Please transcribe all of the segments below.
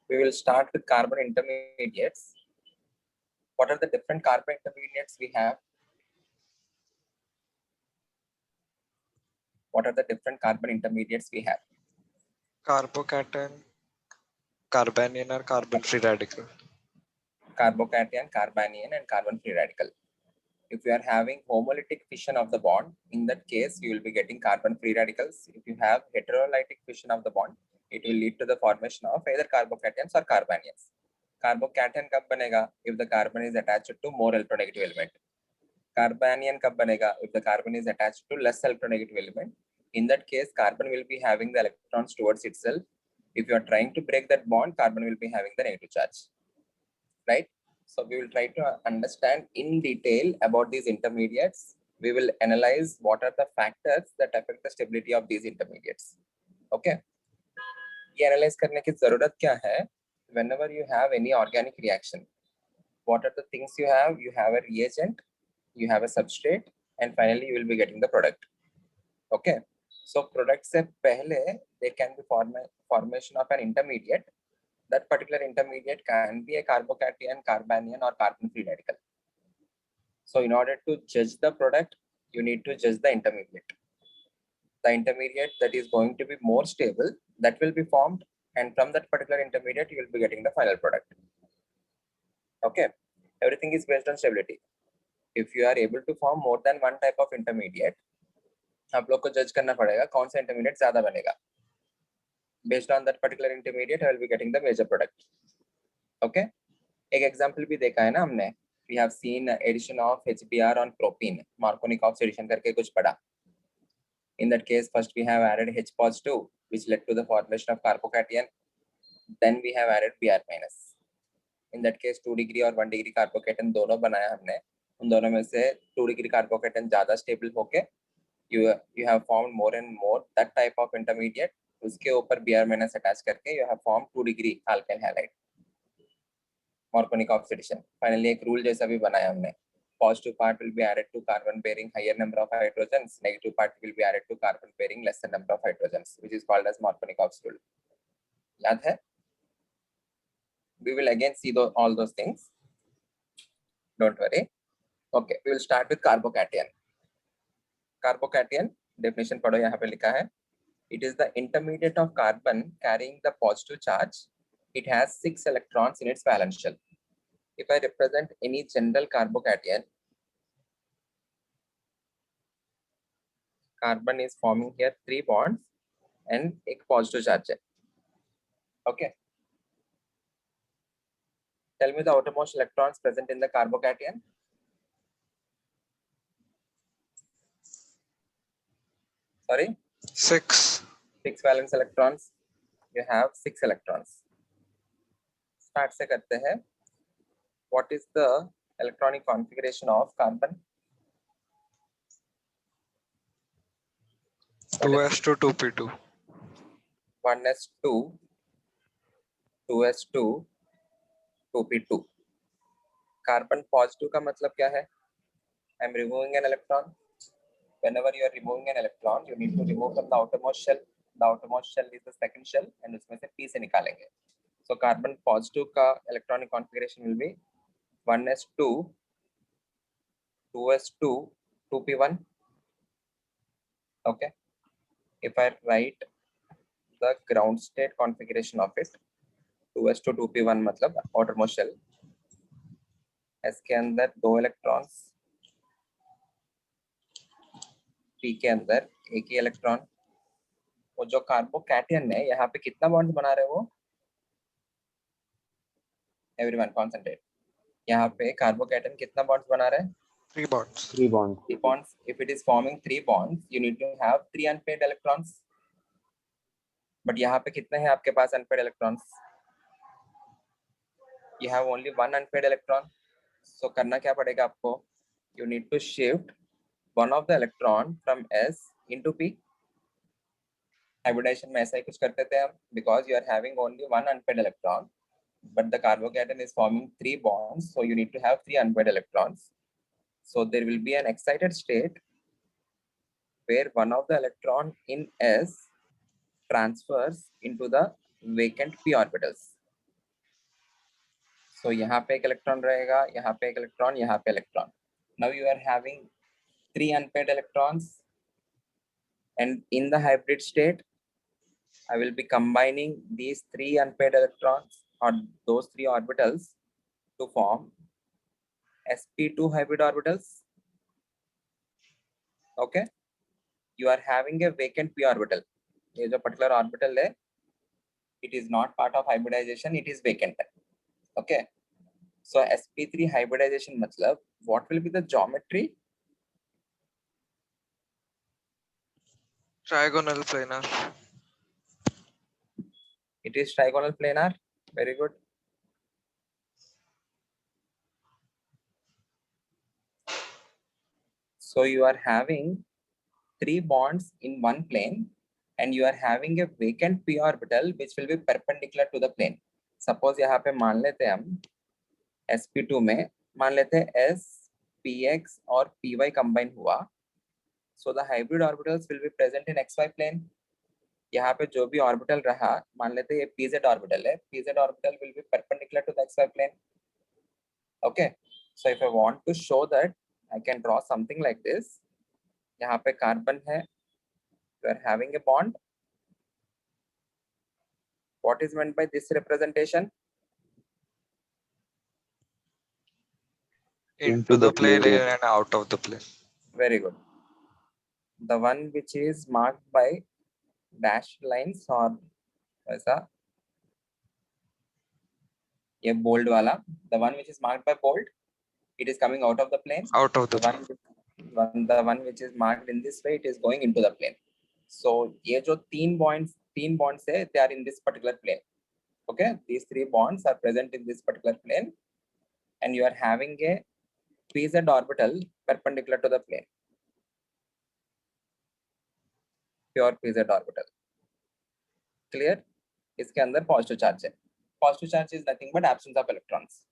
We will start with carbon intermediates. What are the different carbon intermediates we have? What are the different carbon intermediates we have? Carbocation, carbanion or carbon free radical. Carbocation, carbanion, and carbon free radical. If you are having homolytic fission of the bond, in that case, you will be getting carbon free radicals. If you have heterolytic fission of the bond, it will lead to the formation of either carbocations or carbanions. Carbocation कब बनेगा? If the carbon is attached to more electronegative element. Carbanion कब बनेगा? If the carbon is attached to less electronegative element. In that case, carbon will be having the electrons towards itself. If you are trying to break that bond, carbon will be having the negative charge, right? So we will try to understand in detail about these intermediates. We will analyze what are the factors that affect the stability of these intermediates. Okay. ये analyze करने की ज़रूरत क्या है? Whenever you have any organic reaction, what are the things you have? You have a reagent, you have a substrate, and finally you will be getting the product. Okay. So product से पहले there can be formation of an intermediate. That particular intermediate can be a carbocation, carbanion, or carbon-free radical. So in order to judge the product, you need to judge the intermediate. The intermediate that is going to be more stable, that will be formed, and from that particular intermediate, you will be getting the final product. Okay, everything is based on stability. If you are able to form more than one type of intermediate, आप लोग को judge करना पड़ेगा कौन सा intermediate ज़्यादा बनेगा. Based on that particular intermediate, I will be getting the major product. Okay, एक example भी देखा है ना हमने. We have seen addition of HBr on propene, Markovnikov's addition करके कुछ पढ़ा. In that case, first we have added H positive, which led to the formation of carbocation. Then we have added Br minus. In that case, 2 degree और 1 degree carbocation दोनों बनाया हमने. उन दोनों में से 2 degree carbocation ज़्यादा stable होके you have formed more and more that type of intermediate. उसके ऊपर Br minus attach करके you have formed 2 degree alkyl halide. Markovnikov's addition. Finally, एक rule जैसा भी बनाया हमने. Positive part will be added to carbon bearing higher number of hydrogens. Negative part will be added to carbon bearing lesser number of hydrogens, which is called as Markovnikov's rule. याद है? We will again see all those things. Don't worry. Okay, we will start with carbocation. Carbocation definition पढ़ो यहाँ पे लिखा है. It is the intermediate of carbon carrying the positive charge. It has 6 electrons in its valence shell. If I represent any general carbocation, carbon is forming here 3 bonds and एक positive charge है. Okay. Tell me the outermost electrons present in the carbocation. Sorry? 6. 6 valence electrons. You have 6 electrons. Start से करते हैं. What is the electronic configuration of carbon? 2s2 2p2. 1s2, 2s2, 2p2. Carbon positive का मतलब क्या है? I am removing an electron. Whenever you are removing an electron, you need to remove from the outermost shell. The outermost shell is the second shell, and उसमें से p से निकालेंगे. So carbon positive का electronic configuration will be 1s2, 2s2, 2p1. Okay. If I write the ground state configuration of it, 2s2, 2p1 मतलब outermost shell. S के अंदर 2 electrons, P के अंदर एक ही इलेक्ट्रॉन. वो जो कार्बोकैटियन है यहाँ पे कितना बॉन्ड बना रहे वो? Everyone concentrate. यहाँ पे कार्बोकैटियन कितना बॉन्ड्स बना रहे हैं? 3 bonds. 3 bonds. 3 bonds. If it is forming 3 bonds, you need to have 3 unpaired electrons. But यहाँ पे कितने हैं आपके पास unpaired electrons? You have only 1 unpaired electron. So करना क्या पड़ेगा आपको? You need to shift one of the electron from S into P. Hybridization में ऐसा ही कुछ करते थे हम, because you are having only 1 unpaired electron, but the carbocation is forming 3 bonds, so you need to have 3 unpaired electrons. So there will be an excited state where one of the electron in S transfers into the vacant p orbitals. So यहाँ पे एक electron रहेगा, यहाँ पे एक electron, यहाँ पे electron. Now you are having 3 unpaired electrons, and in the hybrid state, I will be combining these 3 unpaired electrons or those 3 orbitals to form sp2 hybrid orbitals. Okay, you are having a vacant p orbital. ये जो particular orbital है, it is not part of hybridization, it is vacant. Okay, so sp3 hybridization matlab, what will be the geometry? Trigonal planar. It is trigonal planar. Very good. So you are having 3 bonds in one plane, and you are having a vacant p orbital which will be perpendicular to the plane. Suppose यहाँ पे मान लेते हैं हम sp2 में मान लेते हैं s px और py combine हुआ. So the hybrid orbitals will be present in xy plane. यहाँ पे जो भी ऑर्बिटल रहा, मान लेते हैं ये pz ऑर्बिटल है, pz orbital will be perpendicular to the xy plane. Okay, so if I want to show that, I can draw something like this. यहाँ पे कार्बन है, you are having a bond. What is meant by this representation? Into the plane and out of the plane. Very good. The one which is marked by dashed lines or ऐसा, ये bold वाला, the one which is marked by bold, it is coming out of the plane. Out of the plane. The one which is marked in this way, it is going into the plane. So ये जो तीन bonds है, they are in this particular plane. Okay, these 3 bonds are present in this particular plane, and you are having a pz orbital perpendicular to the plane. Pure pz orbital. Clear? इसके अंदर positive charge है. Positive charge is nothing but absence of electrons.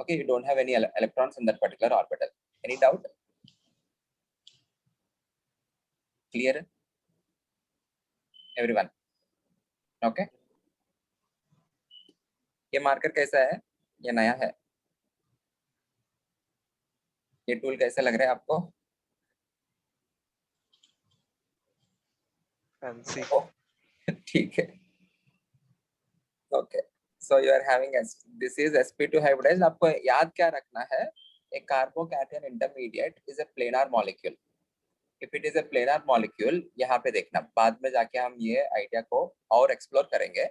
Okay, you don't have any electrons in that particular orbital. Any doubt? Clear? Everyone? Okay. ये marker कैसा है? ये नया है. ये टूल कैसे लग रहा है आपको? Fancy. ठीक है. Okay. So you are having this is sp2 hybridized. आपको याद क्या रखना है? A carbocation intermediate is a planar molecule. If it is a planar molecule, यहाँ पे देखना, बाद में जाके हम ये आइडिया को और एक्सप्लोर करेंगे.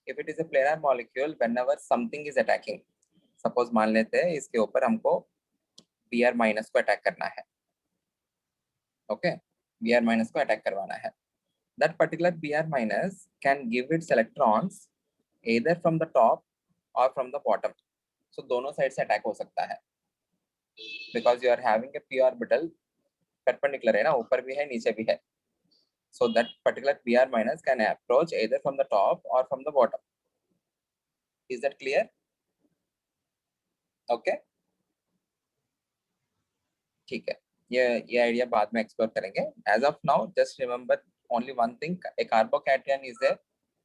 If it is a planar molecule, whenever something is attacking, suppose मान लेते हैं इसके ऊपर हमको Br minus को अटैक करना है. Okay, Br minus को अटैक करवाना है. That particular Br minus can give its electrons either from the top or from the bottom. So दोनों साइड से अटैक हो सकता है. Because you are having a p orbital perpendicular है ना, ऊपर भी है नीचे भी है. So that particular Br minus can approach either from the top or from the bottom. Is that clear? Okay. ठीक है, ये आइडिया बाद में एक्सप्लोर करेंगे. As of now, just remember only one thing: a carbocation is a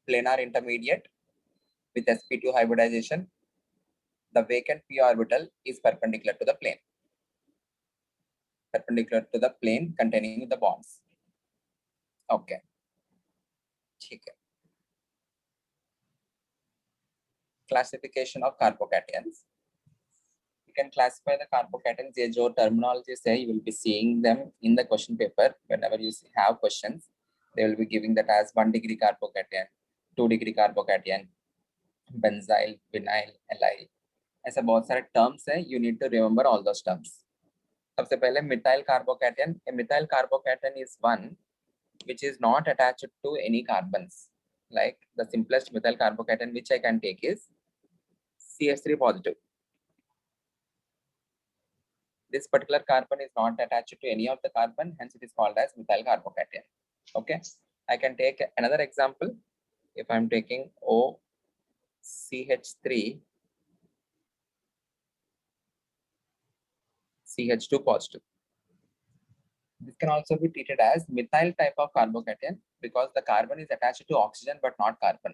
planar intermediate with sp2 hybridization. The vacant p orbital is perpendicular to the plane. Perpendicular to the plane containing the bonds. Okay. ठीक है. Classification of carbocations. You can classify the carbocations. ये जो terminologies है, you will be seeing them in the question paper. Whenever you have questions, they will be giving that as 1 degree carbocation, 2 degree carbocation, benzyl, vinyl, allyl. ऐसे बहुत सारे terms है. You need to remember all those terms. सबसे पहले methyl carbocation. A methyl carbocation is one which is not attached to any carbons. Like the simplest methyl carbocation which I can take is CH3 positive. This particular carbon is not attached to any of the carbon, hence it is called as methyl carbocation. Okay, I can take another example. If I am taking OCH3 CH2 positive, this can also be treated as methyl type of carbocation because the carbon is attached to oxygen but not carbon.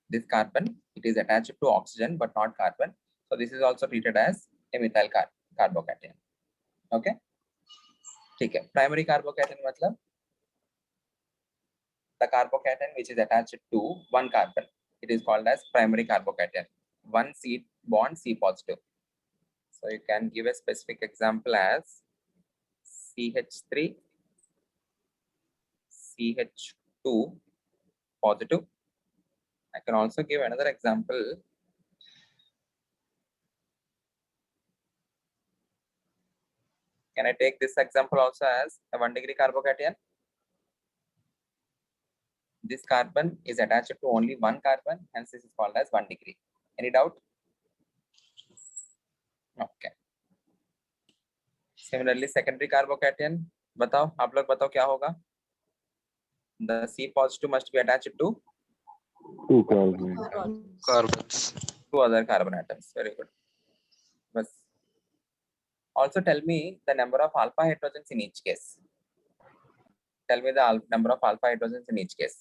This carbon, it is attached to oxygen but not carbon. So this is also treated as a methyl carbocation. Okay, ठीक है. Primary carbocation मतलब the carbocation which is attached to one carbon, it is called as primary carbocation. One C bond C positive. So you can give a specific example as CH3 CH2 positive. I can also give another example. Can I take this example also as a 1 degree carbocation? This carbon is attached to only one carbon, hence this is called as 1 degree. Any doubt? Okay. Similarly, secondary carbocation, बताओ आप लोग बताओ क्या होगा? The C positive must be attached to two Carbons. two other carbon atoms. Very good. But also tell me the number of alpha hydrogens in each case. Tell me the number of alpha hydrogens in each case.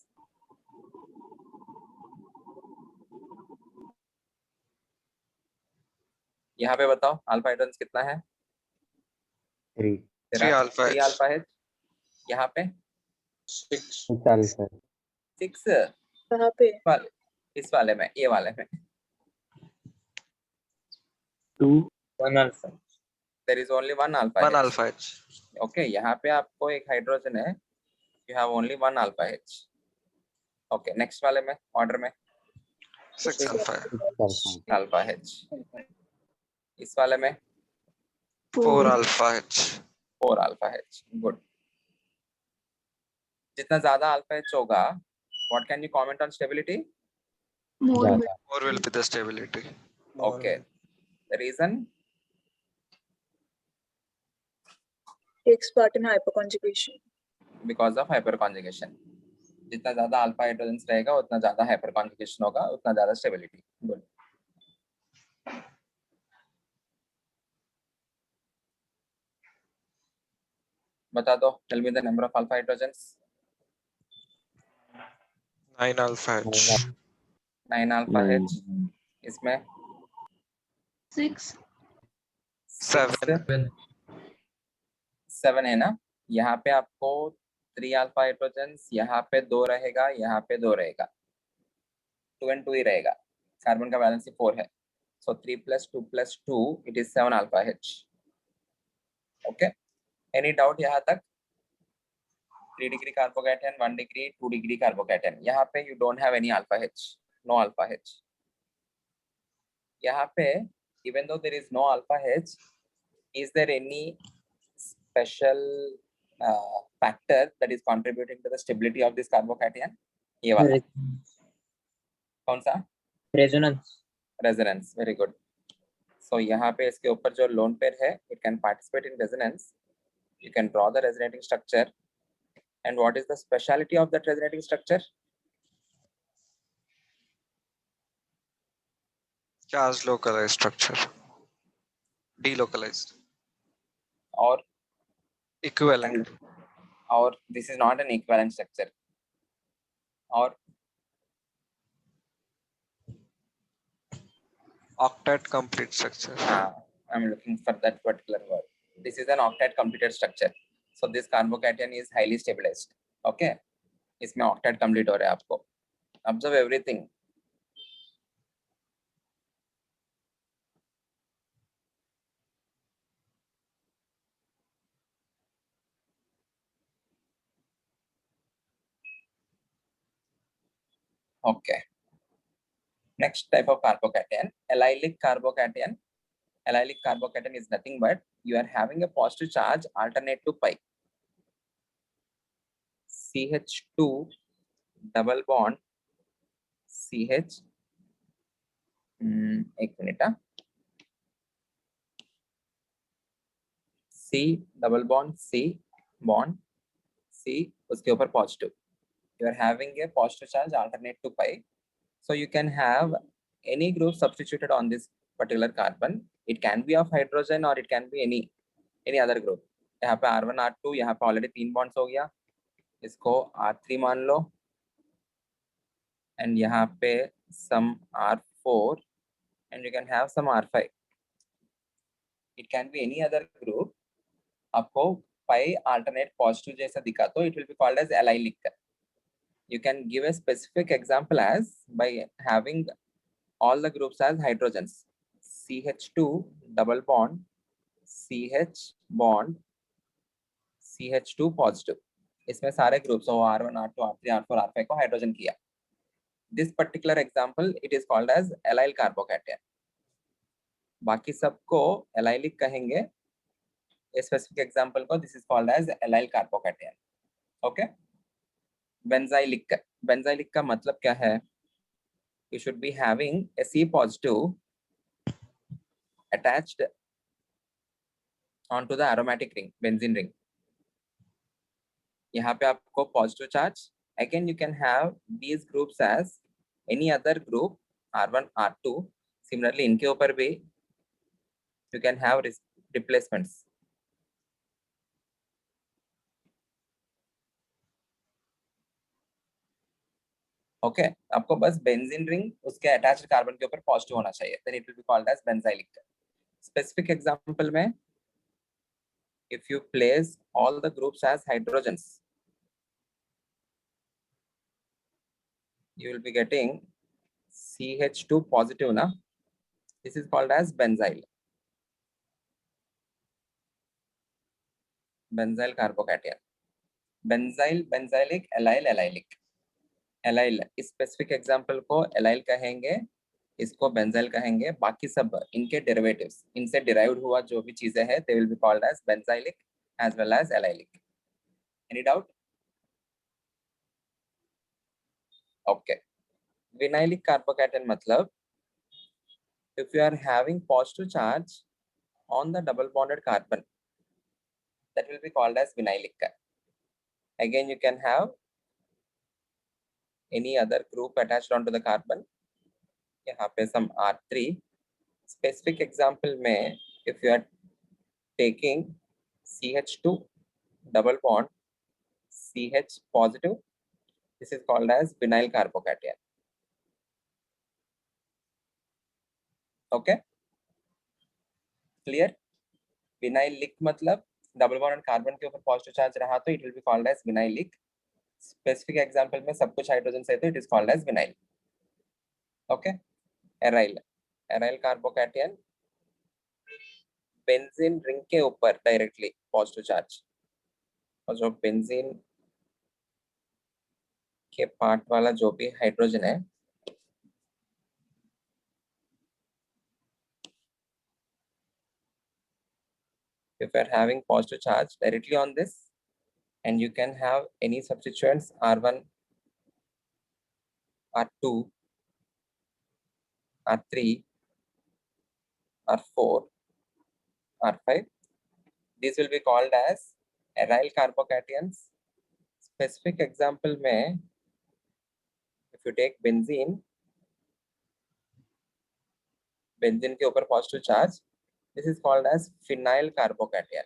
यहाँ पे बताओ alpha hydrogen कितना है? 3 3 alpha three H. Alpha है. यहाँ पे 6 alpha 6. कहाँ पे? इस वाले में, ये वाले में 2 1 alpha. there is only one alpha 1 H. alpha H. Okay, यहाँ पे आपको एक हाइड्रोजन है. You have only one alpha H. Okay, next वाले में ऑर्डर में 6 alpha. 6 alpha alpha H. इस वाले में 4 alpha H. 4 alpha H. Good. जितना ज्यादा अल्फा H होगा, what can you comment on stability? ज़्यादा More will be the stability. Okay. The reason? Takes part in hyperconjugation. Because of hyperconjugation. जितना ज्यादा alpha hydrogen रहेगा उतना ज्यादा हाइपरकॉन्जुगेशन होगा, उतना ज्यादा स्टेबिलिटी. गुड. बता दो. Tell me the number of alpha hydrogens. 9 alpha H. 9 alpha Nine. H. इसमें 6. 7. 7 है ना. यहाँ पे आपको 3 अल्फा हाइड्रोजन्स, यहाँ पे 2 रहेगा, यहाँ पे 2 रहेगा. 2 and 2 ही रहेगा. कार्बन का बैलेंस 4 है. So 3 plus 2 plus 2, it is 7 alpha H. Okay. Any doubt यहाँ तक? 3 degree carbocation, 1 degree, 2 degree carbocation. यहाँ पे you don't have any alpha H. No alpha H. यहाँ पे even though there is no alpha H, is there any special factor that is contributing to the stability of this carbocation? ये वाला कौन सा? Resonance. Resonance. Very good. So यहाँ पे इसके ऊपर जो lone pair है, it can participate in resonance. You can draw the resonating structure. And what is the speciality of that resonating structure? Charge localized structure. Delocalized. Or Equivalent. or this is not an equivalent structure. Or Octet complete structure. I'm looking for that particular word. This is an octet completed structure. So this carbocation is highly stabilized. Okay. इसमें octet complete हो रहा है आपको. Observe everything. Okay. Next type of carbocation, allylic carbocation. Allylic carbocation is nothing but you are having a positive charge alternate to pi. CH2 double bond CH. एक minute. C double bond C bond C उसके ऊपर positive. You are having a positive charge alternate to pi. So you can have any group substituted on this particular carbon. It can be of hydrogen or it can be any other group. यहाँ पे R1 R2, यहाँ पे already 3 bonds हो गया, इसको R3 मान लो. And यहाँ पे some R4 and you can have some R5. It can be any other group. आपको pi alternate positive जैसा दिखा तो it will be called as allylic. You can give a specific example as by having all the groups as hydrogens. CH2 double bond, CH bond, CH2 positive. इसमें सारे groups हो R1, R2, R3, R4, R5 को hydrogen किया. This particular example it is called as allyl carbocation. बाकी सबको allylic कहेंगे. Specific example को this is called as allyl carbocation. Okay? Benzylic. Benzylic का मतलब क्या है? You should be having a C positive attached onto the aromatic ring, benzene ring. यहाँ पे आपको positive charge. Again, you can have these groups as any other group, R1, R2. Similarly, इनके ऊपर भी you can have replacements. Okay, आपको बस benzene ring उसके attached carbon के ऊपर positive होना चाहिए. Then it will be called as benzylic. Specific example में, if you place all the groups as hydrogens, you will be getting CH2 positive na. This is called as benzyl. Benzyl carbocation. Benzyl, benzylic, allyl, allylic. Allyl इस specific example को allyl कहेंगे, इसको benzyl कहेंगे. बाकी सब इनके derivatives, इनसे derived हुआ जो भी चीजें हैं, they will be called as benzylic as well as allylic. Any doubt? Okay. Vinylic carbocation मतलब if you are having positive charge on the double bonded carbon, that will be called as vinylic. Again, you can have any other group attached onto the carbon. यहाँ पे some R3. Specific example में, if you are taking CH2 double bond CH positive, this is called as vinyl carbocation. Okay, clear? Vinylic मतलब double bond and carbon के ऊपर positive charge रहा तो it will be called as vinylic. Specific example में सब कुछ hydrogen से तो it is called as vinyl. Okay, aryl. Aryl carbocation benzene ring के ऊपर directly positive charge. और जो benzene के पार्ट वाला जो भी हाइड्रोजन है, if you are having positive charge directly on this, and you can have any substituents R1, R2, R3, R4, R5. These will be called as aryl carbocations. Specific example में, if you take benzene, benzene के ऊपर positive charge, this is called as phenyl carbocation.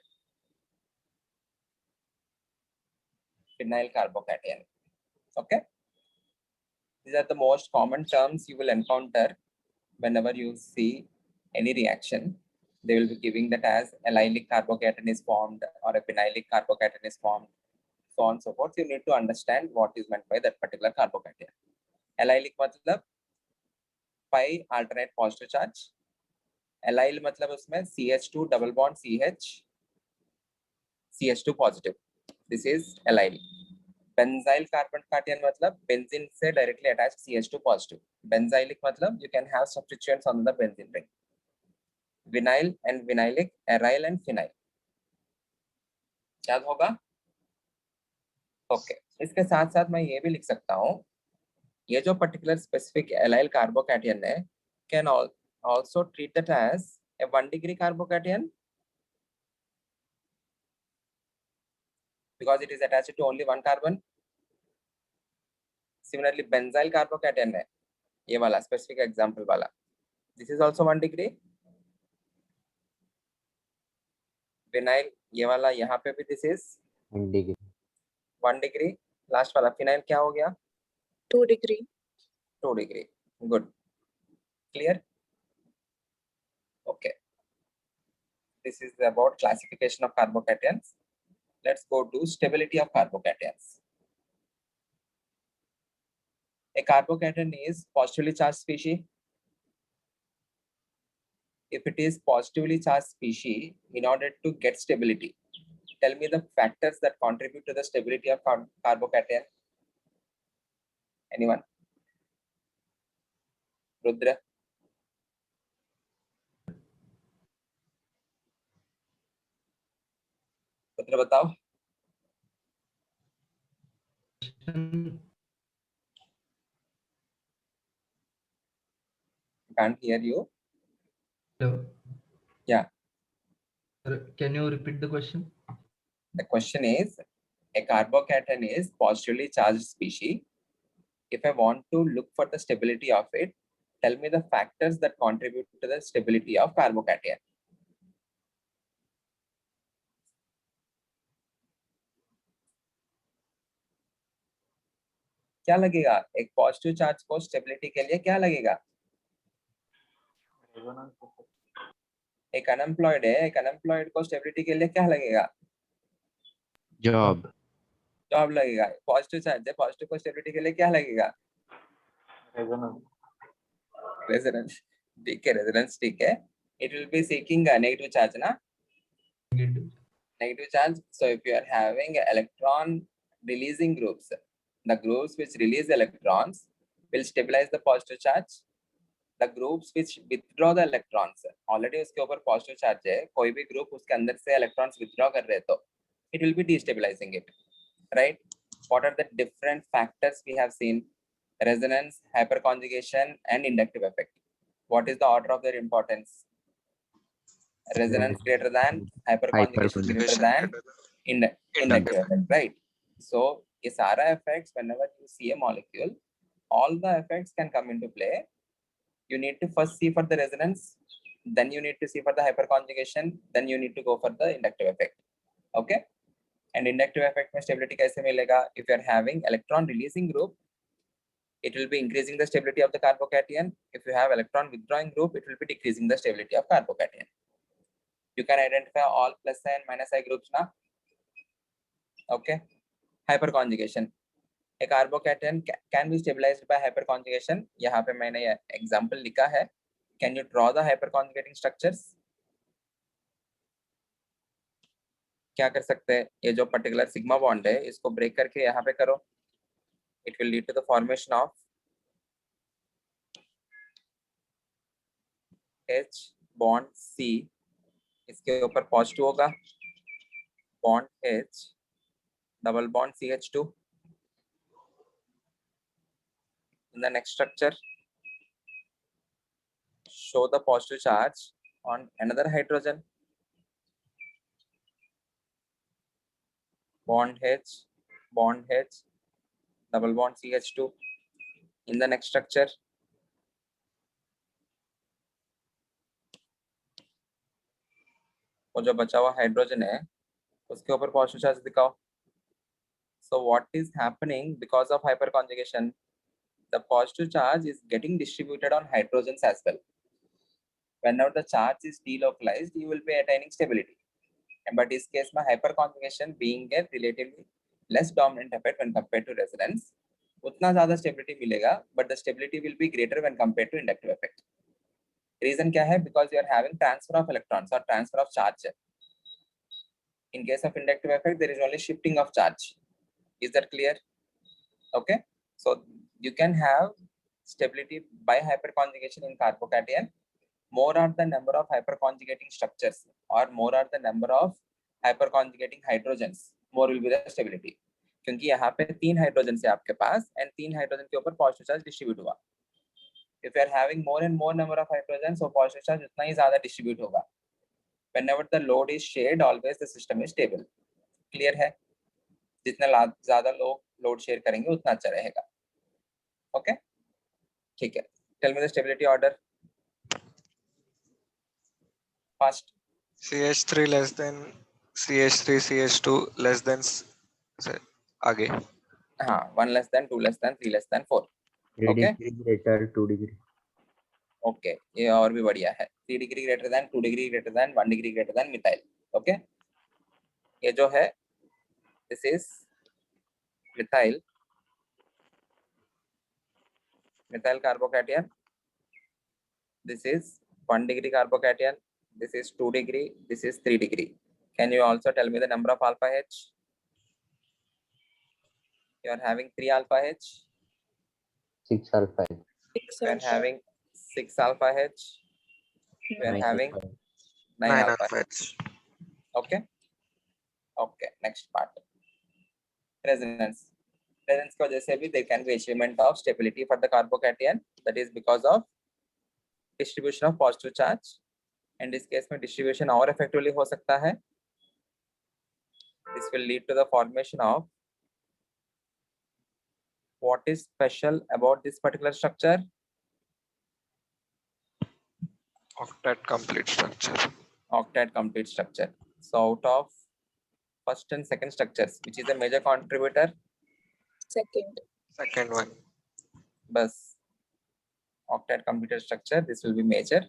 Phenyl carbocation. Okay. These are the most common terms you will encounter whenever you see any reaction. They will be giving that as allylic carbocation is formed or a phenylic carbocation is formed, so on and so forth. You need to understand what is meant by that particular carbocation. Allylic मतलब pi alternate positive charge. Allyl मतलब उसमें CH2 double bond CH, CH2 positive. This is allyl. Benzyl carbocation मतलब benzene से directly attached CH2 positive. Benzylic मतलब you can have substituents on the benzene ring. Vinyl and vinylic, aryl and phenyl. याद होगा? Okay. इसके साथ साथ मैं ये भी लिख सकता हूँ, ये जो particular specific allyl carbocation है, can also treat that as a 1 degree carbocation because it is attached to only one carbon. Similarly, benzyl carbocation है, ये वाला specific example वाला, this is also 1 degree. Vinyl ये वाला यहाँ पे भी this is 1 degree. 1 degree. Last वाला phenyl क्या हो गया? 2 degree. 2 degree. Good. Clear? Okay. This is about classification of carbocations. Let's go to stability of carbocations. A carbocation is positively charged species. If it is positively charged species, in order to get stability, tell me the factors that contribute to the stability of carbocation. Anyone? Rudra? Rudra, बताओ. Can't hear you. Hello. Yeah. Can you repeat the question? The question is, a carbocation is positively charged species. If I want to look for the stability of it, tell me the factors that contribute to the stability of carbocation. क्या लगेगा? एक positive charge को stability के लिए क्या लगेगा? एक unemployed है, एक अनएम्प्लॉयड को स्टेबिलिटी के लिए क्या लगेगा? जॉब जॉब लगेगा. पॉजिटिव चार्ज है, पॉजिटिव को स्टेबिलिटी के लिए क्या लगेगा? रेजोनेंस. ठीक है, रेजोनेंस ठीक है. It will be seeking a negative charge, na? Negative charge. So if you are having electron releasing groups, the groups which release electrons will stabilize the positive charge. The groups which withdraw the electrons, already उसके ऊपर positive charge है, कोई भी group उसके अंदर से electrons withdraw कर रहे तो it will be destabilizing it, right? What are the different factors we have seen? Resonance, hyperconjugation, and inductive effect. What is the order of their importance? Resonance greater than, hyperconjugation greater than, inductive effect, right? So ये सारा effects, whenever you see a molecule, all the effects can come into play. You need to first see for the resonance, then you need to see for the hyperconjugation, then you need to go for the inductive effect. Okay? And inductive effect में stability कैसे मिलेगा? If you are having electron releasing group, it will be increasing the stability of the carbocation. If you have electron withdrawing group, it will be decreasing the stability of carbocation. You can identify all plus I and minus I groups now. Okay. Hyperconjugation. A carbocation can be stabilized by hyperconjugation. यहाँ पे मैंने example लिखा है. Can you draw the hyperconjugating structures? क्या कर सकते हैं? ये जो particular sigma bond है, इसको break करके यहाँ पे करो. It will lead to the formation of H bond C. इसके ऊपर positive होगा. Bond H, double bond CH2. In the next structure, show the positive charge on another hydrogen. Bond H, double bond CH2. In the next structure, वो जो बचा हुआ hydrogen है उसके ऊपर पॉजिटिव चार्ज दिखाओ. So what is happening because of hyperconjugation? The positive charge is getting distributed on hydrogens as well. Whenever the charge is delocalized, you will be attaining stability. But in this case, hyperconjugation being a relatively less dominant effect when compared to resonance, उतना ज़्यादा stability मिलेगा, but the stability will be greater when compared to inductive effect. Reason क्या है? Because you are having transfer of electrons or transfer of charge. In case of inductive effect, there is only shifting of charge. Is that clear? Okay. So you can have stability by hyperconjugation in carbocation. More are the number of hyperconjugating structures or more are the number of hyperconjugating hydrogens, more will be the stability. क्योंकि यहाँ पे 3 hydrogen है आपके पास and 3 hydrogen के ऊपर positive charge distribute हुआ. If you are having more and more number of hydrogens, so positive charge उतना ही ज़्यादा डिस्ट्रीब्यूट होगा. Whenever the load is shared, always the system is stable. Clear है? जितना ज़्यादा लोग load share करेंगे उतना अच्छा रहेगा. Okay? ठीक है. Tell me the stability order. Fast. CH3 less than CH3, CH2 less than आगे. हाँ, 1 less than, 2 less than, 3 less than 4. 3 Okay. degree greater 2 degree. Okay, ये और भी बढ़िया है. 3 degree greater than, 2 degree greater than, 1 degree greater than methyl. Okay, ये जो है this is methyl, methyl carbocation. This is 1 degree carbocation. This is 2 degree. This is 3 degree. Can you also tell me the number of alpha H? You are having 3 alpha H. 6 alpha H. You are having 6 alpha H. You are 9 having alpha H. 9 9 alpha H. alpha H. Okay. Okay. Next part. Resonance. Resonance की वजह से भी there can be achievement of stability for the carbocation. That is because of distribution of positive charge. And इस case में distribution और effectively हो सकता है. This will lead to the formation of. What is special about this particular structure? Octet complete structure. Octet complete structure. So out of first and second structures, which is a major contributor? Second. Second one. Bus. Octet complete structure. This will be major,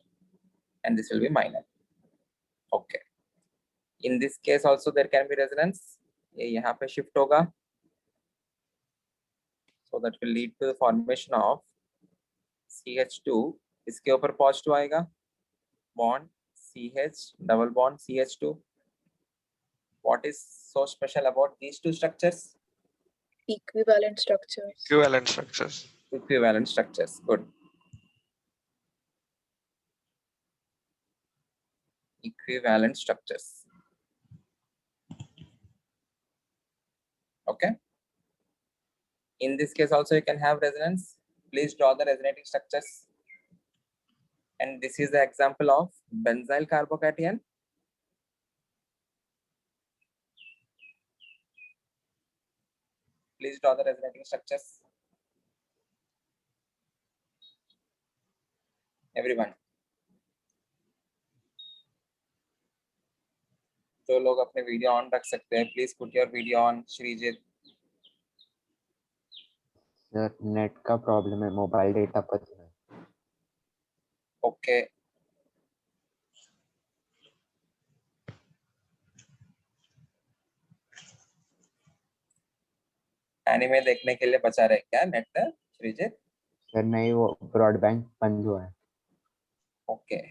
and this will be minor. Okay. In this case also there can be resonance. ये यहाँ पे shift होगा. So that will lead to the formation of CH2. इसके ऊपर positive आएगा. Bond CH double bond CH2. What is so special about these two structures? Equivalent structures. Equivalent structures. Equivalent structures. Good. Equivalent structures. Okay. In this case also you can have resonance. Please draw the resonating structures. And this is the example of benzyl carbocation. Please draw the resonating structures. Everyone. जो लोग अपने video on रख सकते हैं, please put your video on. Sreejith. Sir net का problem है, mobile data पर जो है. ओके. एनिमे देखने के लिए बचा रहे क्या नेट, श्रीजित? सर नहीं, वो ब्रॉडबैंड बंद हुआ है. Okay.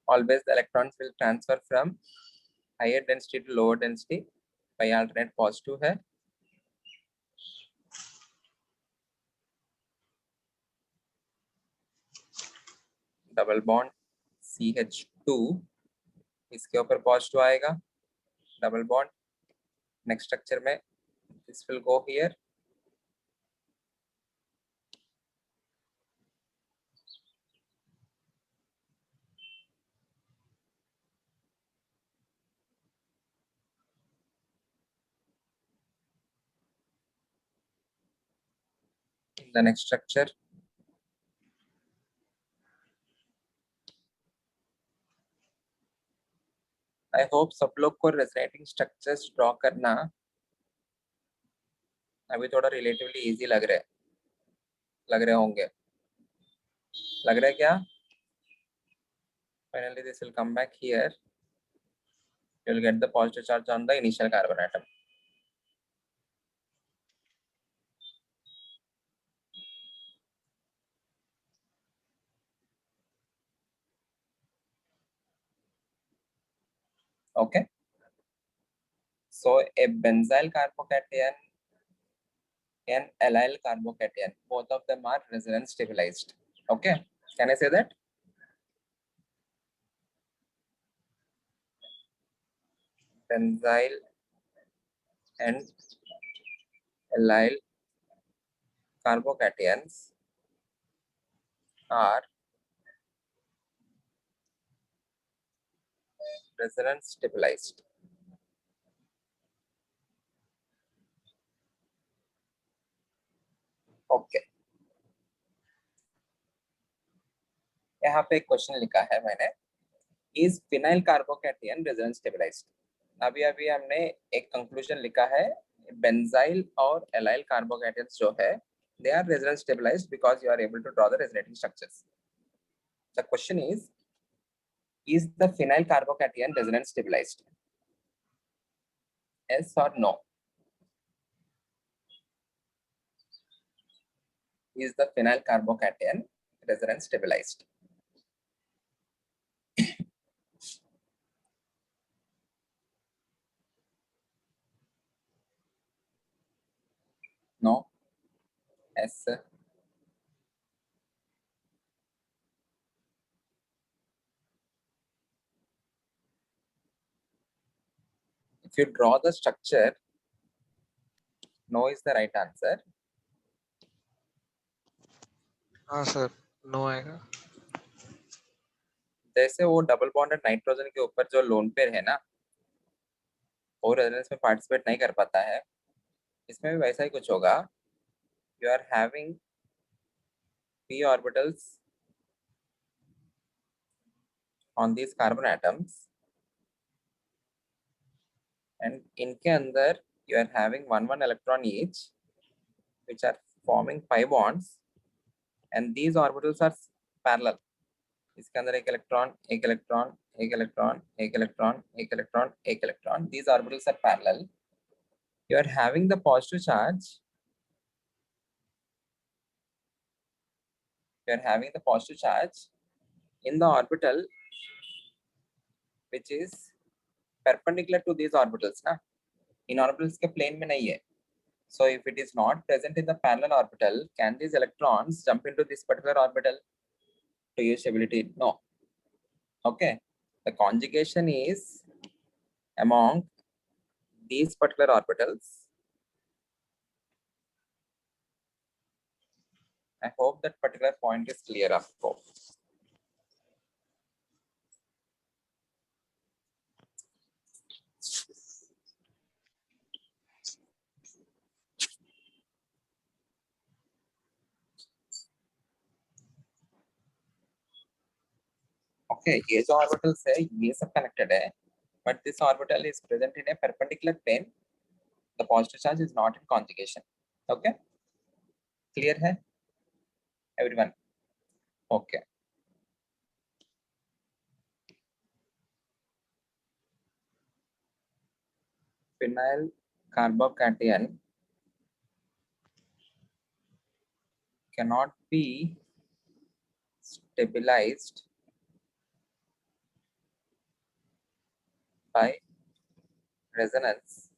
Always the electrons will transfer from higher density to lower density by alternate positive है. डबल बॉन्ड CH2, इसके ऊपर पॉजिटिव आएगा. डबल बॉन्ड नेक्स्ट स्ट्रक्चर में this will go here. In the next structure, I hope सब लोग को resonating structures draw करना अभी थोड़ा रिलेटिवली इजी लग रहे होंगे. लग रहा है क्या? Finally this will come back here. You will get the positive charge on the initial carbon atom. Okay. So a benzyl carbocation and allyl carbocation, both of them are resonance stabilized. Okay. Can I say that? Benzyl and allyl carbocations are resonance stabilized. Okay, यहाँ पे एक question लिखा है मैंने, is phenyl कार्बोकैटियन resonance stabilised. अभी अभी हमने एक कंक्लूजन लिखा है, बेंजाइल और एलाइल कार्बोकैटियंस जो है they are resonance stabilized because you are able to draw the resonating structures. The question is the phenyl carbocation resonance stabilized? Yes or no? Is the phenyl carbocation resonance stabilized? No? Yes. If you draw the structure, no is the right answer. हाँ sir, no आएगा। जैसे वो double bonded nitrogen के ऊपर जो lone pair है ना, वो रेजोनेंस में पार्टिसिपेट नहीं कर पाता है, इसमें भी वैसा ही कुछ होगा। You are having p orbitals on these carbon atoms and इनके अंदर you are having one electron each which are forming pi bonds and these orbitals are parallel. इसके अंदर एक इलेक्ट्रॉन, एक इलेक्ट्रॉन, एक इलेक्ट्रॉन, एक इलेक्ट्रॉन, एक इलेक्ट्रॉन, एक electron, these orbitals are parallel. You are having the positive charge, you are having the positive charge in the orbital which is perpendicular to these orbitals ना, इन orbitals के plane में नहीं है. So if it is not present in the parallel orbital, can these electrons jump into this particular orbital to use stability? No. Okay, the conjugation is among these particular orbitals. I hope that particular point is clear आपको. Okay, ये जो orbitals है ये सब connected है, but this orbital is present in a perpendicular plane. The positive charge is not in conjugation. Okay, clear है everyone? Okay. Phenyl carbocation cannot be stabilized by resonance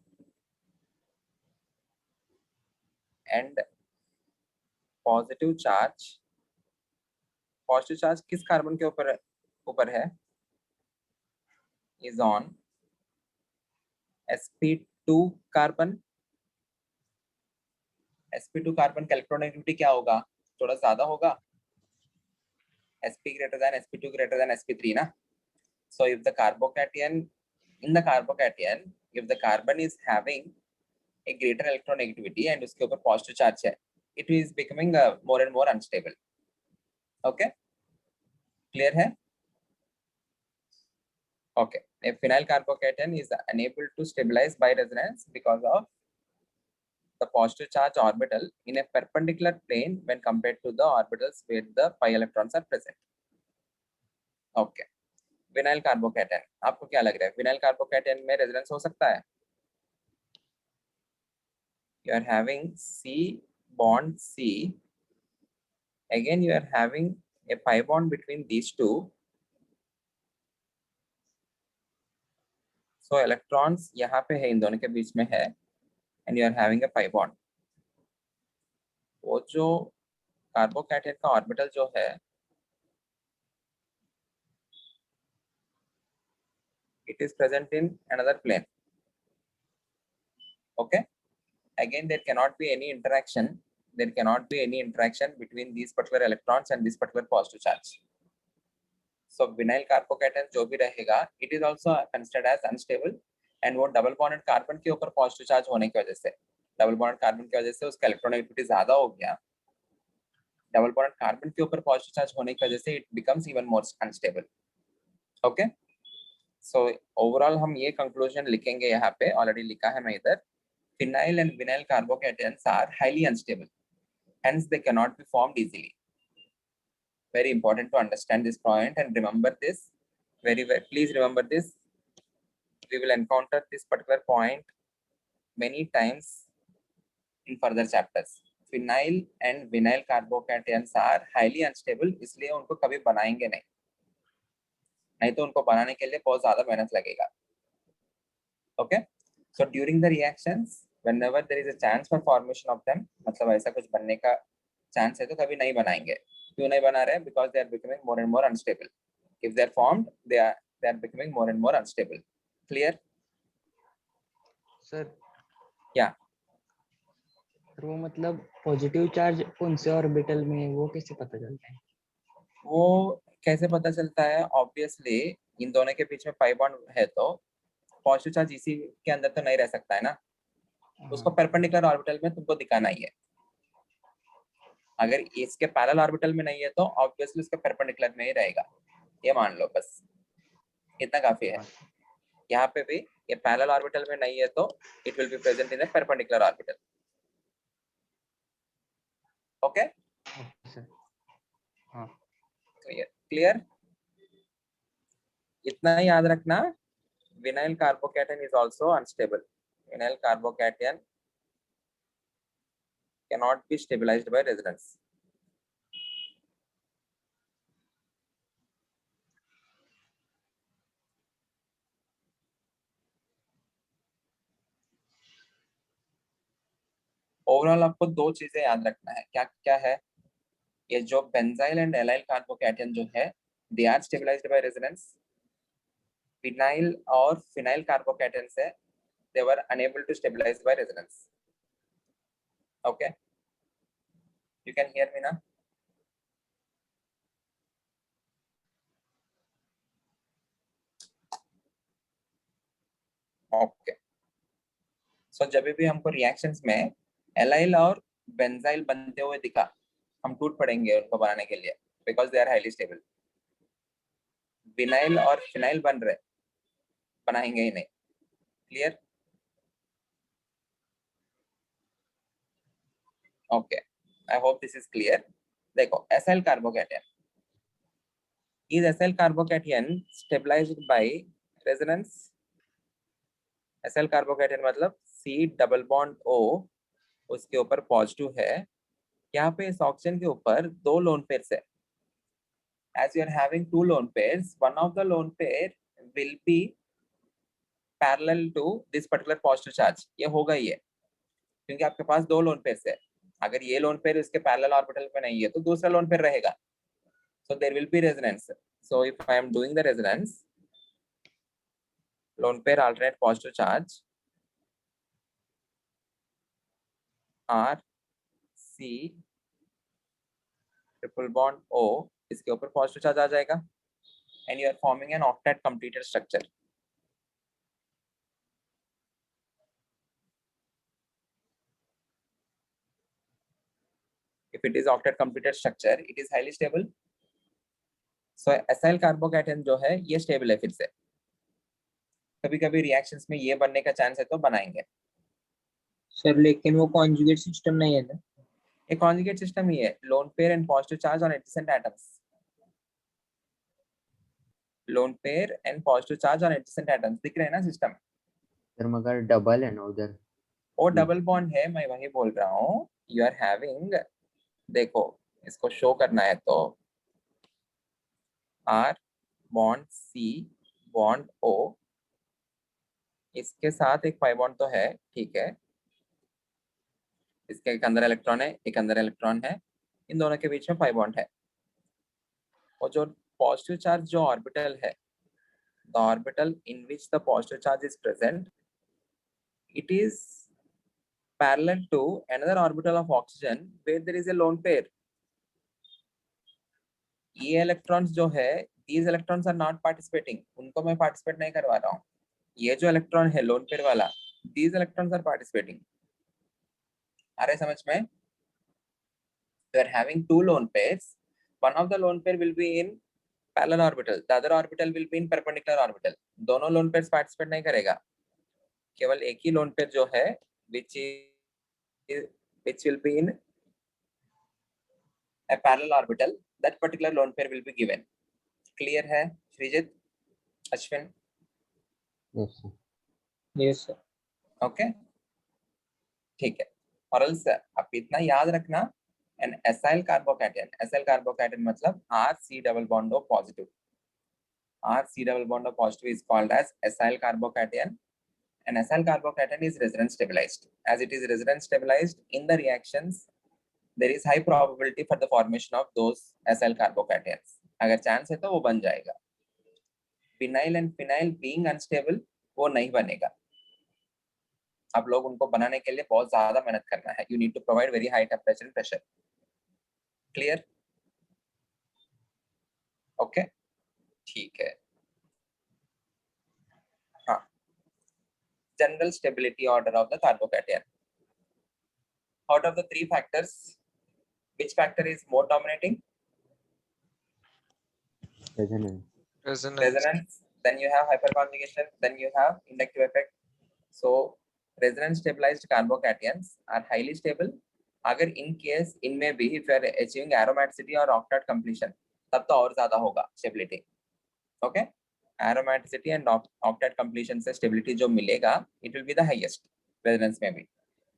and positive charge किस carbon के ऊपर है is on sp2 carbon. sp2 carbon का electronegativity क्या होगा, थोड़ा ज्यादा होगा, sp greater than sp2 greater than sp3 ना. So if the carbocation in the carbocation, if the carbon is having a greater electronegativity and उसके ऊपर positive charge है, it is becoming more and more unstable. Okay, clear है? Okay, a phenyl carbocation is unable to stabilize by resonance because of the positive charge orbital in a perpendicular plane when compared to the orbitals where the pi electrons are present. Okay, vinyl carbocation, आपको क्या लग रहा है, vinyl carbocation में resonance हो सकता है? You are having C bond C. Again, you are having a pi bond between these two. So electrons यहाँ पे है, इन दोनों के बीच में है, and you are having a pi bond. वो जो कार्बोकैटायन का ऑर्बिटल जो है, it is present in another plane. Okay, again there cannot be any interaction. There cannot be any interaction between these particular electrons and this particular positive charge. So vinyl carbocation जो भी रहेगा, it is also considered as unstable, and वो double bonded carbon के ऊपर positive charge होने की वजह से, डबल बॉन्डेड कार्बन की वजह से उसका इलेक्ट्रोनेगेटिविटी ज्यादा हो गया. डबल बॉन्डेड कार्बन के ऊपर पॉजिटिव चार्ज होने की वजह से it becomes even more unstable. Okay, so overall हम ये conclusion लिखेंगे यहाँ पे, already लिखा है मैं इधर. Phenyl and vinyl carbocations are highly unstable, hence they cannot be formed easily. Very important to understand this point and remember this very well. Please remember this. We will encounter this particular point many times in further chapters. Phenyl and vinyl carbocations are highly unstable, इसलिए उनको कभी बनाएंगे नहीं तो उनको बनाने के लिए बहुत ज्यादा मेहनत लगेगा. Okay, so during the reactions, whenever there is a chance for formation of them, मतलब ऐसा कुछ बनने का chance है तो कभी नहीं बनाएंगे. क्यों नहीं बना रहे? Because they are becoming more and more unstable. If they are formed, they are becoming more and more unstable. Clear? Sir Yeah. वो मतलब पॉजिटिव चार्ज कौन से ऑर्बिटल में है, वो कैसे पता चलता है? वो कैसे पता चलता है? ऑब्वियसली इन दोनों के बीच में पाई बॉन्ड है तो पॉजिटिव चार्ज इसी के अंदर तो नहीं रह सकता है ना, उसको परपेंडिकुलर ऑर्बिटल में तुमको दिखाना ही है. अगर इसके पैरेलल ऑर्बिटल में नहीं है तो ऑब्वियसली उसके परपेंडिकुलर में ही रहेगा, ये मान लो, बस इतना काफी है. यहाँ पे भी ये पैरेलल ऑर्बिटल में नहीं है तो it will be present in the perpendicular orbital. Okay, clear. इतना ही याद रखना. Vinyl carbocation is also unstable. Vinyl carbocation cannot be stabilized by resonance. Overall आपको दो चीजें याद रखना है. क्या क्या है? ये जो बेंजाइल एंड एलाइल कार्बोकैटायन जो है, they are stabilized by resonance. Vinyl और फिनाइल कार्बोकैटायन से they were unable to stabilize by resonance. Okay, you can hear me now. Okay, so जब भी हमको रिएक्शंस में एलाइल और बेंजाइल बनते हुए दिखा, हम टूट पड़ेंगे उनको बनाने के लिए, because they are highly stable. Vinyl और फिनाइल बन रहे, बनाएंगे ही नहीं. Clear? Okay, I hope this is clear. देखो, acyl carbocation, is acyl carbocation stabilised by resonance? Acyl carbocation मतलब C डबल बॉन्ड O, उसके ऊपर पॉजिटिव है. यहाँ पे इस ऑक्सीजन के ऊपर दो लोन पेयर्स है. As you are having two lone pairs, one of the lone pair will be parallel to this particular positive charge. ये होगा ही है, क्योंकि आपके पास दो लोन पेयर्स है. अगर ये लोन पेयर इसके पैरेलल ऑर्बिटल पे नहीं है तो दूसरा लोन पेयर रहेगा. So there will be resonance. So if I am doing the resonance, lone pair alternate positive charge R C triple bond O, इसके ऊपर पॉजिटिव चार्ज आ जाएगा, and you are forming an octet completed structure. If it is octet completed structure, it is highly stable. So acyl carbocation जो है ये stable है. फिर से कभी कभी रिएक्शंस में ये बनने का चांस है तो बनाएंगे. सर लेकिन वो कॉन्जुगेट सिस्टम नहीं है ना? ये कॉन्जुगेट सिस्टम ही है. Lone pair and positive charge on adjacent atoms. Lone pair and positive charge on adjacent atoms दिख रहे हैं ना सिस्टम. सर मगर डबल है ना उधर. वो डबल बॉन्ड है, मैं वही बोल रहा हूँ. यू आर हैविंग, देखो इसको शो करना है तो R bond C bond O, इसके साथ एक पाई बॉन्ड तो है, ठीक है. इसके एक अंदर इलेक्ट्रॉन है, एक अंदर इलेक्ट्रॉन है, इन दोनों के बीच में पाई बॉन्ड है. और जो पॉजिटिव चार्ज जो ऑर्बिटल है, the orbital in which the positive charge is present, it is parallel to another orbital of oxygen where there is a lone pair. ये electrons जो है, these electrons are not participating. उनको मैं participate नहीं करवा रहा हूँ. ये जो electron है lone pair वाला, these electrons are participating. आ रहे समझ में? We are having two lone pairs. One of the lone pair will be in parallel orbital. The other orbital will be in perpendicular orbital. दोनों lone pairs participate नहीं करेगा. केवल एक ही lone pair जो है, which will be in a parallel orbital. That particular lone pair will be given. Clear है, Sreejith, Ashwin? Yes, sir. Yes, sir. Okay. ठीक है. और else आप इतना याद रखना, an acyl carbocation मतलब RC double bond O positive. RC double bond O positive is called as acyl carbocation. An acyl carbocation is resonance stabilized. As it is resonance stabilized in the reactions, there is high probability for the formation of those acyl carbocations. अगर chance है तो वो बन जाएगा. Vinyl and phenyl being unstable, वो नहीं बनेगा. आप लोग उनको बनाने के लिए बहुत ज्यादा मेहनत करना है. You need to provide very high temperature and pressure. Clear? Okay. ठीक है. हाँ. General stability order of the carbocation. Out of the three factors, which factor is more dominating? Resonance. Then you have hyperconjugation. Then you have inductive effect. So resonance stabilized carbocations are highly stable. अगर in case इनमें भी if you are achieving aromaticity or octet completion, तब तो और ज्यादा होगा stability. Okay? Aromaticity and octet completion से stability जो मिलेगा, it will be the highest resonance में भी.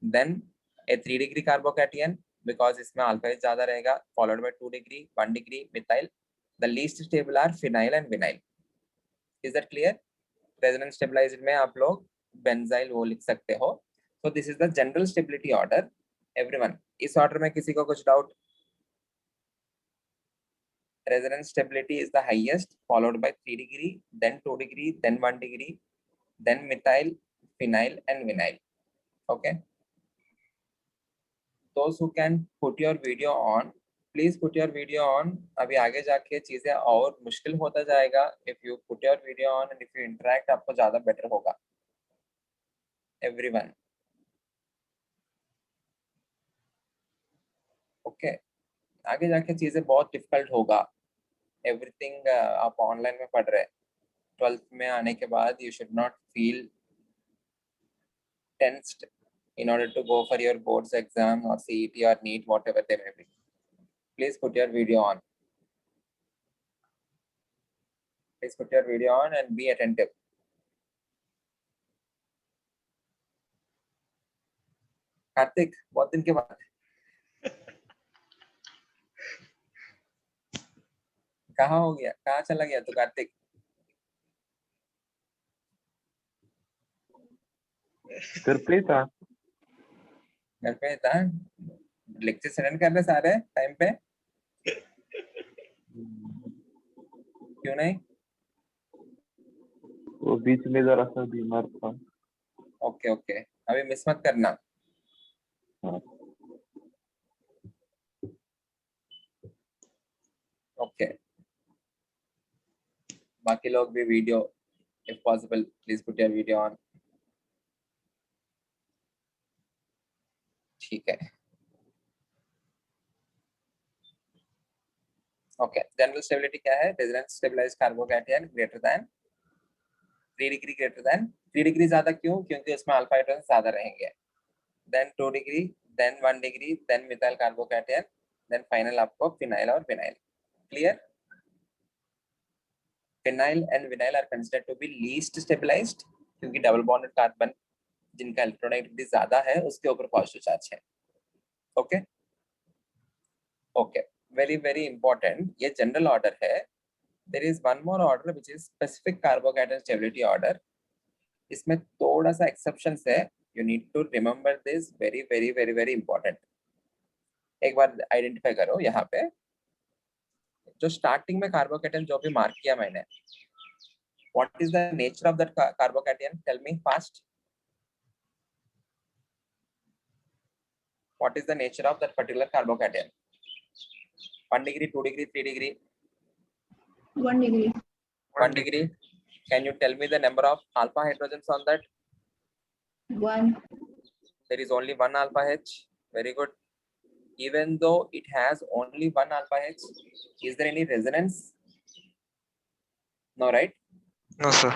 Then a 3 degree carbocation, because इसमें alpha H ज्यादा रहेगा, followed by 2 degree, 1 degree methyl. The least stable are phenyl and vinyl. Is that clear? Resonance stabilized में आप लोग benzyl वो लिख सकते हो. So this is the general stability order. Everyone, इस order में किसी को कुछ doubt? Resonance stability is the highest, followed by 3 degree, then 2 degree, then 1 degree, then methyl, phenyl, and vinyl. Okay. Those who can put your video on, please put your video on. अभी आगे जाके चीजें और मुश्किल होता जाएगा. If you put your video on and if you interact, आपको ज़्यादा better होगा. Everyone. Okay. आगे जाके चीजें बहुत difficult होगा. Everything आप online में पढ़ रहे हैं. 12th में आने के बाद you should not feel tensed in order to go for your boards exam or CET or NEET, whatever they may be. Please put your video on. Please put your video on and be attentive. Kartik, बहुत दिन के बाद. कहाँ हो गया? कहाँ चला गया तू कार्तिक? घर पे था. घर पे था. लेक्चर अटेंड कर रहे सारे टाइम पे? क्यों नहीं? वो बीच में जरा सा बीमार था. ओके ओके, अभी मिस मत करना. ओके. बाकी लोग भी video, if possible, please put your video on. ठीक है. ओके, जनरल स्टेबिलिटी क्या है? Resonance stabilized carbocation greater than 3 degree, greater than 3 degree. ज्यादा क्यों? क्योंकि उसमें अल्फा हाइड्रोजन ज्यादा रहेंगे. Then 2 degree, then 1 degree, then methyl carbocation, then final आपको फिनाइल और vinyl. Clear? Phenyl and vinyl are considered to be least stabilized क्योंकि double bonded carbon जिनका इलेक्ट्रोनेगेटिविटी ज्यादा है उसके ऊपर पॉजिटिव चार्ज है. Okay okay, very very important. ये जनरल ऑर्डर है. There is one more order which is specific carbocation stability order. इसमें थोड़ा सा एक्सेप्शंस है. You need to remember this. Very very very very important. एक बार identify करो. यहाँ पे जो स्टार्टिंग में कार्बोकैटायन जो भी मार्क किया मैंने, what is the nature of that carbocation? Tell me fast. What is the nature of that particular carbocation? 1 degree, 2 degree, 3 degree? 1 degree. 1 degree. Can you tell me the number of alpha hydrogens on that? 1. There is only one alpha H. Very good. Even though it has only one alpha H, is there any resonance? No, right? No, sir.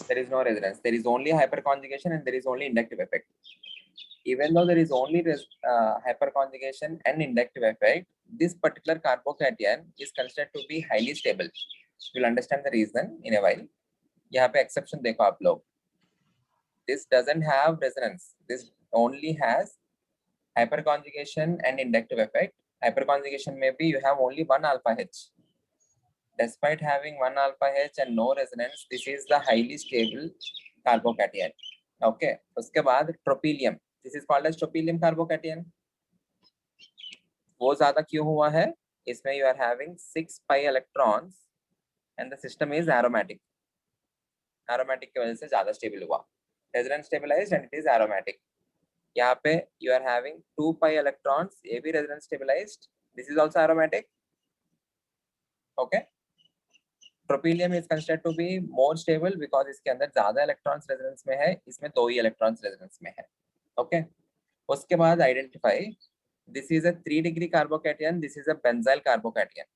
There is no resonance. There is only hyperconjugation and there is only inductive effect. Even though there is only hyperconjugation and inductive effect, this particular carbocation is considered to be highly stable. You'll understand the reason in a while. यहाँ पे exception देखो आप लोग. This doesn't have resonance. This only has hyperconjugation and inductive effect. Hyperconjugation maybe you have only one alpha H. Despite having one alpha H and no resonance, this is the highly stable carbocation. Okay. उसके बाद tropylium. This is called as tropylium carbocation. वो ज़्यादा क्यों हुआ है? इसमें you are having 6 pi electrons and the system is aromatic. Aromatic की वजह से ज़्यादा stable हुआ. Resonance stabilized and it is aromatic. यहाँ पे you are having 2 pi electrons, ये भी resonance stabilized. This is also aromatic. Okay. Tropylium is considered to be more stable because इसके अंदर ज़्यादा electrons resonance में है, इसमें 2 ही electrons resonance में है. Okay. उसके बाद identify. This is a 3 degree carbocation. This is a benzyl carbocation.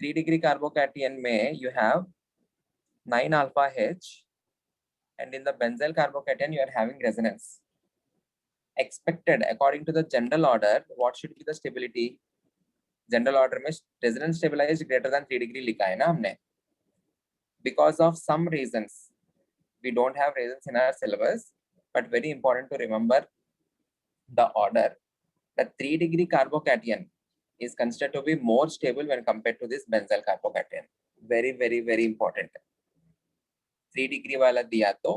3 degree carbocation में you have 9 alpha H, and in the benzyl carbocation you are having resonance. Expected according to the general order, what should be the stability? General order में resonance stabilized greater than 3 degree लिखा है ना हमने. Because of some reasons, we don't have reasons in our syllabus, but very important to remember the order. The 3 degree carbocation is considered to be more stable when compared to this benzyl carbocation. Very, very, very important. 3 degree वाला दिया तो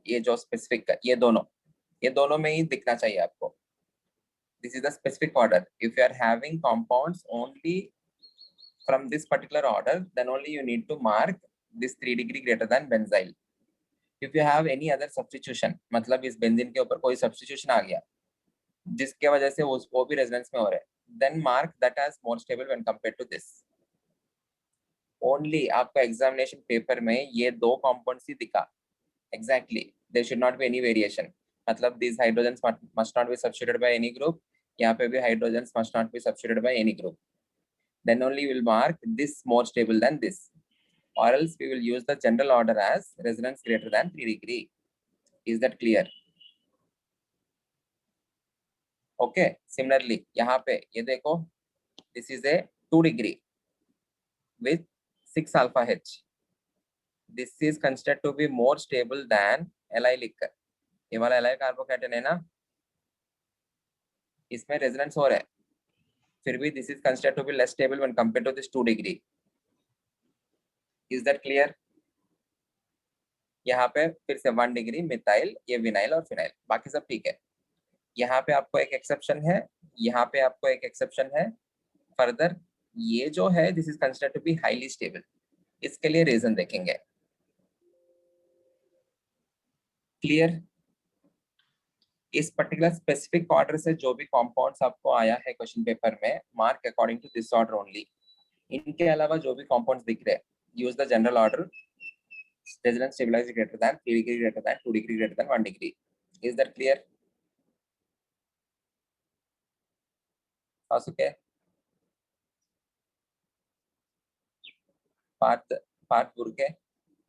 ये जो specific ये दोनों में ही दिखना चाहिए आपको. This is the specific order. If you are having compounds only from this particular order, then only you need to mark this 3 degree greater than benzyl. If you have any other substitution, मतलब इस benzene के ऊपर कोई substitution आ गया जिसके वजह से वो भी resonance में हो रहा है, then mark that as more stable when compared to this. Only आपका examination paper में ये दो compounds ही दिखा. Exactly. There should not be any variation. मतलब these hydrogens must not be substituted by any group. यहाँ पे भी hydrogens must not be substituted by any group. Then only we will mark this more stable than this. Or else we will use the general order as resonance greater than 3 degree. Is that clear? Okay. Similarly, यहाँ पे ये देखो, this is a 2 degree with 6 alpha H. This is considered to be more stable than Li लिखकर. ये वाला Li carbocation है ना, इसमें resonance हो रहा है. फिर भी this is considered to be less stable when compared to this 2 degree. Is that clear? यहाँ पे फिर से 1 degree मिथाइल, ये विनाइल और फिनाइल, बाकी सब ठीक है. यहाँ पे आपको एक एक्सेप्शन है, यहाँ पे आपको एक एक्सेप्शन है. फर्दर ये जो है this is considered to be highly stable. इसके लिए रीजन देखेंगे. क्लियर? इस पर्टिकुलर स्पेसिफिक ऑर्डर से जो भी कंपाउंड्स आपको आया है क्वेश्चन पेपर में, mark according to this order only. इनके अलावा जो भी कंपाउंड्स दिख रहे हैं, use the general order. Resonance stabilized greater than 3 degree greater than 2 degree greater than 1 degree. Is that clear? Okay. Part Burke.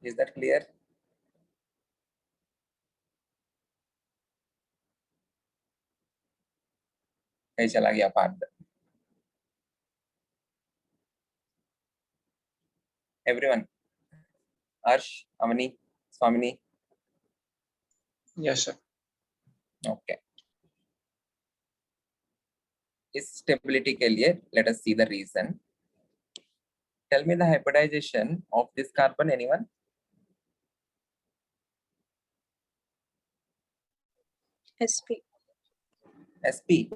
Is that clear? कहीं चला गया Partha? Everyone. Arsh, Amani, Swamini. Yes, sir. Okay. इस stability के लिए let us see the reason. Tell me the hybridization of this carbon. Anyone? SP. SP.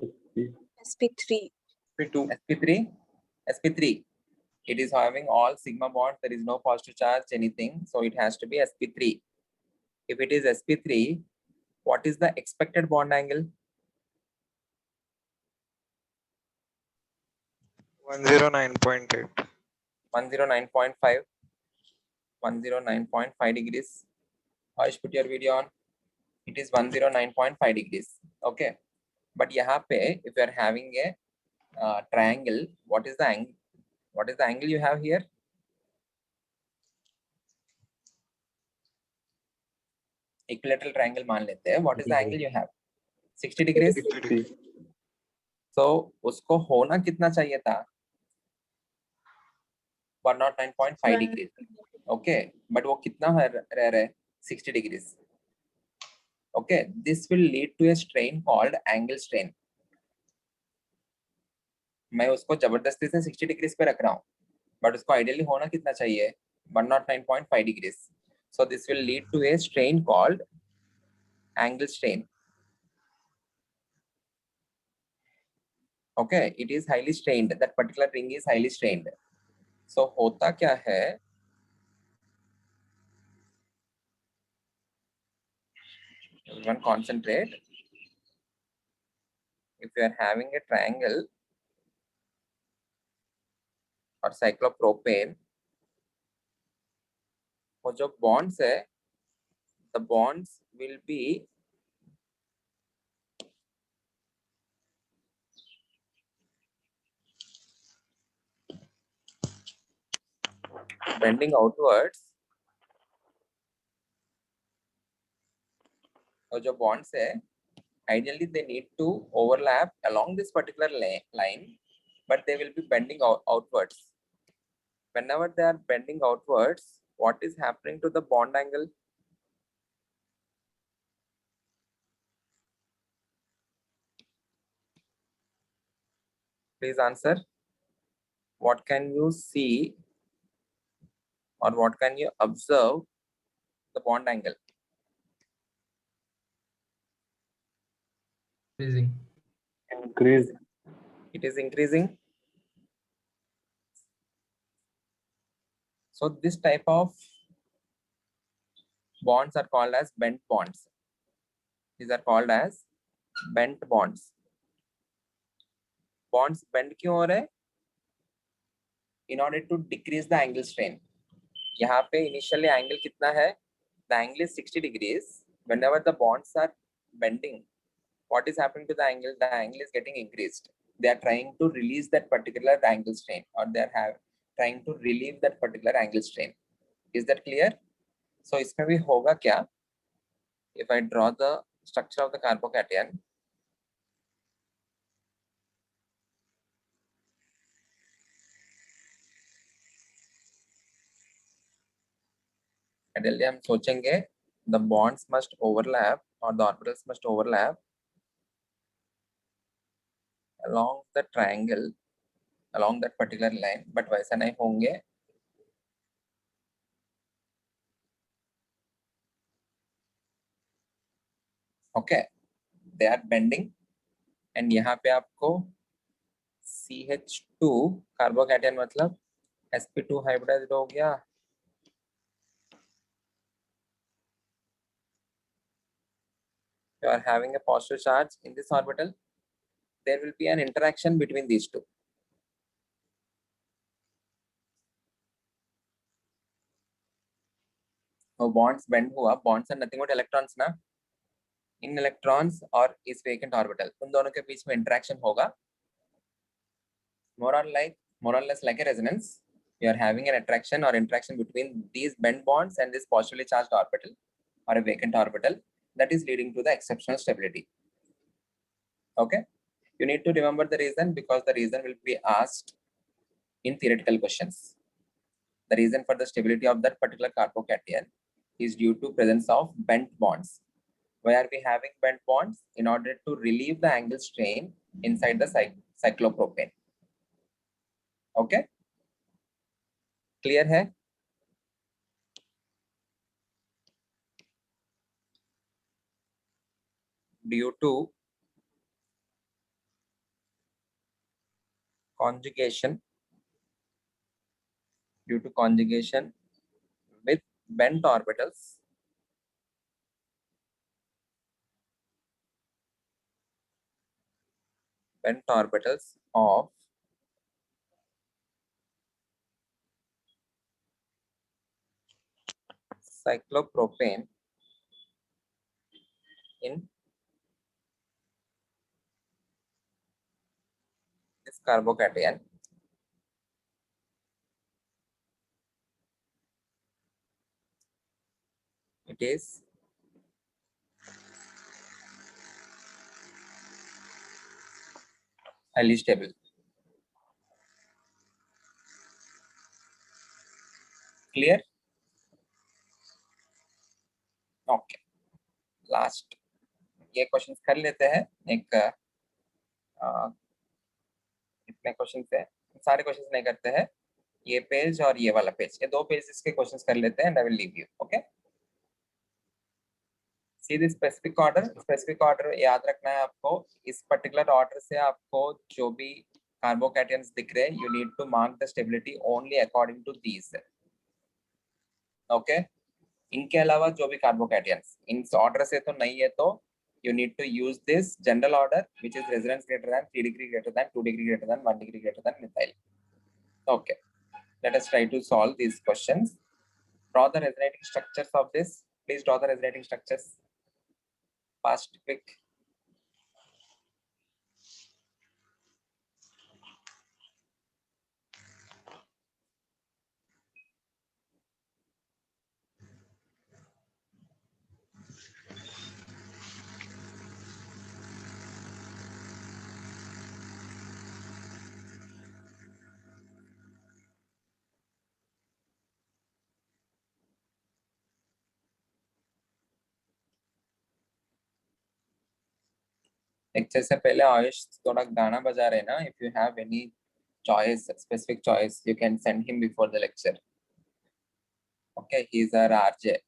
SP3. P2. SP3. SP3. It is having all sigma bonds. There is no positive charge, anything. So it has to be SP3. If it is SP3, what is the expected bond angle? 109.8. 109.5. 109.5 degrees. Harsh, put your video on. It is 109.5 degrees. Okay. But यहाँ पे, if you are having a triangle, what is the angle? What is the angle you have here? Equilateral triangle मान लेते हैं. What is the angle you have? 60 degrees. 60. So उसको होना कितना चाहिए था? 109.5 degrees. Okay. But वो कितना रह रहा है? 60 degrees. Okay. This will lead to a strain called angle strain. मैं उसको जबरदस्ती से 60 डिग्रीज पे रख रहा हूँ, बट उसको आइडियली होना कितना चाहिए? 109.5 degrees. So this will lead to a strain called angle strain. Okay, it is highly strained. That particular ring is highly strained. So होता क्या है? Everyone concentrate. If you are having a triangle or cyclopropane, वो जो bonds है, the bonds will be bending outwards. और जो bonds है, ideally they need to overlap along this particular line, but they will be bending outwards. Whenever they are bending outwards, what is happening to the bond angle? Please answer. What can you see or what can you observe the bond angle? Increasing. Increase. It is increasing. So this type of bonds are called as bent bonds. These are called as bent bonds. Bonds bend क्यों हो रहे हैं? In order to decrease the angle strain. यहाँ पे initially angle कितना है? The angle is 60 degrees. Whenever the bonds are bending, what is happening to the angle? The angle is getting increased. They are trying to release that particular angle strain, or they are trying to relieve that particular angle strain. Is that clear? So इसमें भी होगा क्या? If I draw the structure of the carbocation, ideally हम सोचेंगे the bonds must overlap or the orbitals must overlap along the triangle, along that particular line, but वैसा नहीं होंगे. Okay, they are bending, and यहाँ पे आपको CH2 carbocation मतलब sp2 hybridised हो गया. You are having a positive charge in this orbital. There will be an interaction between these two. So bonds bend हुआ. Bonds are nothing but electrons ना. In electrons और इस vacant orbital, उन दोनों के बीच में interaction होगा. More or less like a resonance. You are having an attraction or interaction between these bent bonds and this positively charged orbital or a vacant orbital, that is leading to the exceptional stability. Okay, you need to remember the reason, because the reason will be asked in theoretical questions. The reason for the stability of that particular carbocation is due to presence of bent bonds. Why are we having bent bonds? In order to relieve the angle strain inside the cyclopropane. Okay, clear है? Due to conjugation with bent orbitals, of cyclopropane in this carbocation. It is highly stable. Clear? Okay. Last ये questions कर लेते हैं. एक इतने questions है, सारे questions नहीं करते हैं. ये पेज और ये वाला पेज, ये दो पेजेस के क्वेश्चंस कर लेते हैं. I will leave you. Okay. See the specific order. Specific order याद रखना है आपको. इस पर्टिकुलर ऑर्डर से आपको जो भी कार्बोकैटायंस दिख रहे हैं, you need to mark the stability only according to these. Okay. इनके अलावा जो भी कार्बोकैटायंस इन ऑर्डर से तो नहीं है, तो you need to use this general order, which is resonance greater than 3 degree greater than 2 degree greater than 1 degree greater than methyl. Okay, let us try to solve these questions. Draw the resonating structures of this. Please draw the resonating structures. Fast, quick. Lecture से पहले आयुष थोड़ा गाना बजा रहे ना. If you have any choice, specific choice, you can send him before the lecture. Okay, he is our RJ.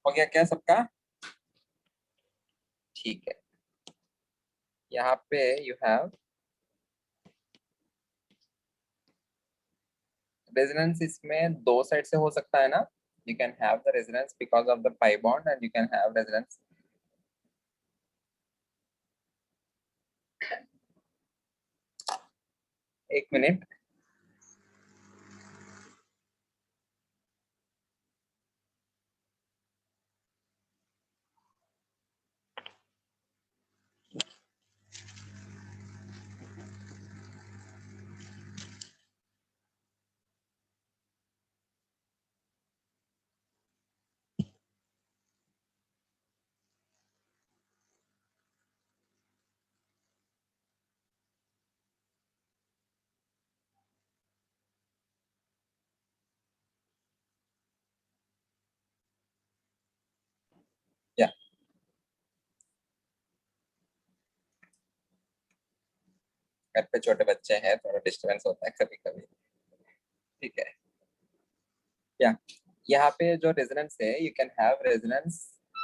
हो गया क्या सबका? ठीक है. यहाँ पे यू हैव रेजोनेंस. इसमें दो साइड से हो सकता है ना. You can have the resonance because of the pi bond, and you can have resonance एक मिनट. या घर पे छोटे बच्चे हैं, थोड़ा डिस्टर्बेंस होता है कभी कभी. ठीक है. या यहाँ पे जो रेजोनेंस है, you can have resonance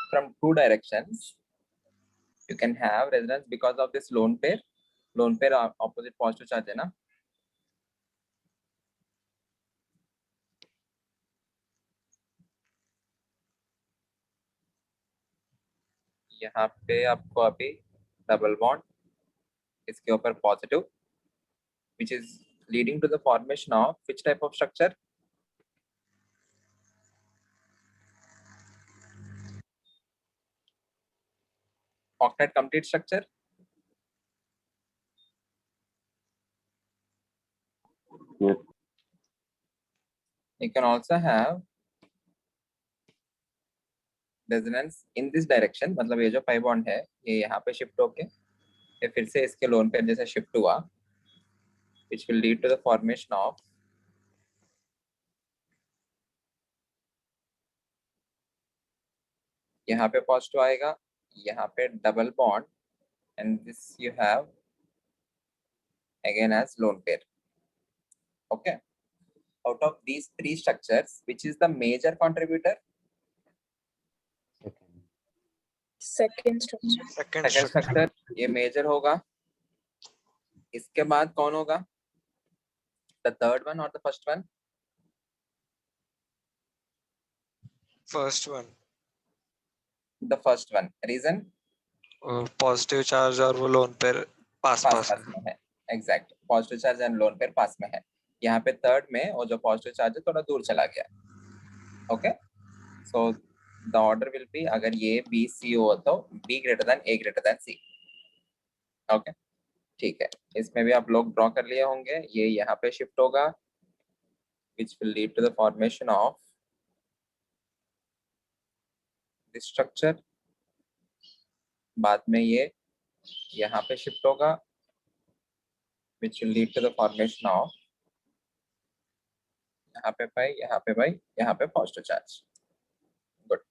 from two directions. You can have resonance because of this lone pair. Lone pair opposite positive charge है ना. यहाँ पे आपको अभी डबल बॉन्ड, इसके ऊपर positive, which is leading to the formation of which type of structure? Octet complete structure. Yes. You can also have resonance in this direction. मतलब ये जो pi bond है, ये यहाँ पे shift होके ये फिर से इसके लोन पेयर जैसे shift हुआ, which will lead to the formation of यहाँ पे पॉजिटिव आएगा, यहाँ पे double bond, and this you have again as lone pair. Okay. Out of these three structures, which is the major contributor? Second structure. Second Second structure. structure ये major होगा. इसके बाद कौन होगा? The third one or the first one? First one. The first one. Reason? Positive charge और वो lone pair पास पास पास में है. Exact. Positive charge and lone pair पास में है. यहाँ पे थर्ड में वो जो पॉजिटिव चार्ज है थोड़ा दूर चला गया. Okay. So the order will be, अगर ये बी सी हो तो B greater than A greater than C. Okay. ठीक है. इसमें भी आप लोग ड्रॉ कर लिए होंगे. ये यहाँ पे शिफ्ट होगा, which will lead to the formation of this structure. बाद में ये यहाँ पे शिफ्ट होगा, which will lead to the formation of यहाँ पे पाई, यहाँ पे पाई, यहाँ पे positive charge. Good.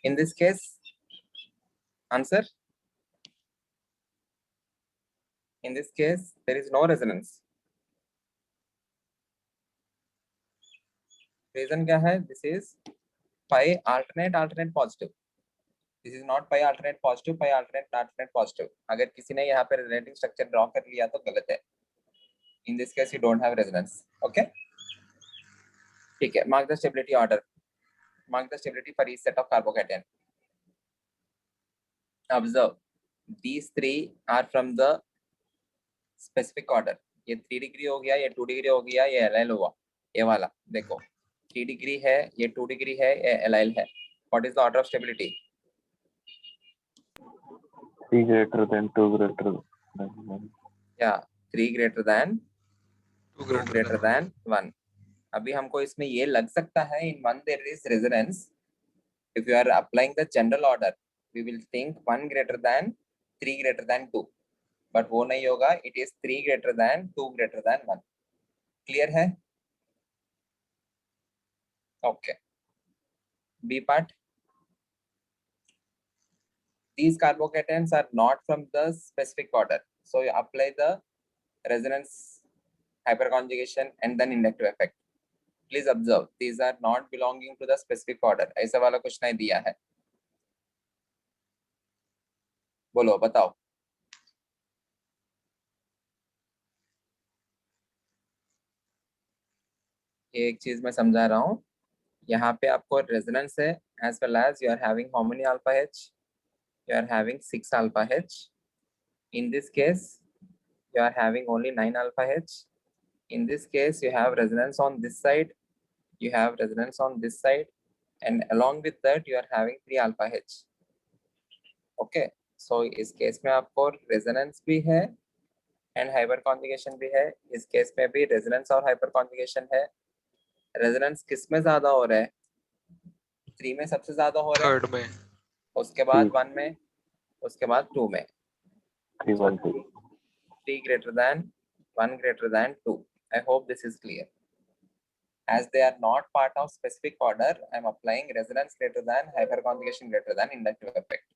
In this case, answer. In this case, there is no resonance. Reason क्या है? This is pi alternate positive. This is not pi alternate positive, pi alternate positive. अगर किसी ने यहाँ पे resonating structure draw कर लिया तो गलत है. In this case, you don't have resonance. Okay. ठीक है. Mark the stability order. Mark the stability for each set of carbocation. Observe. These three are from the specific order. ये 3 degree हो गया, ये 2 डिग्री हो गया, ये एलाइल हुआ. ये वाला देखो 3 डिग्री है, ये 2 डिग्री है, ये एलाइल है. What is the order of stability? 3 greater than 2 greater than 1. Yeah, 3 greater than 2 2 greater than 1. अभी हमको इसमें ये लग सकता है, in one there is resonance. If you are applying the general order, we will think 1 greater than 3 greater than 2. But वो नहीं होगा. It is 3 greater than 2 greater than 1. Clear है? Okay. B part. These carbocations are not from the specific order. So you apply the resonance, hyperconjugation, and then inductive effect. Please observe, these are not belonging to the specific order. ऐसा वाला कुछ नहीं दिया है. बोलो, बताओ. ये एक चीज मैं समझा रहा हूँ. यहाँ पे आपको रेजोनेंस है, as well as you are having how many alpha H? you are having 6 alpha H. In this case, you are having only 9 alpha H. In this case, you have resonance on this side, you have resonance on this side, and along with that, you are having 3 alpha H. Okay, so इस case में आपको resonance भी है and hyperconjugation भी है. इस case में भी resonance और hyperconjugation है. Resonance किस में ज्यादा हो रहा है? 3 में सबसे ज्यादा हो रहा है, थर्ड में उसके बाद 1 में, उसके बाद 2 में. 3 1 2. 3 greater than 1 greater than 2. I hope this is clear. As they are not part of specific order, I am applying resonance greater than, hyperconjugation greater than, inductive effect.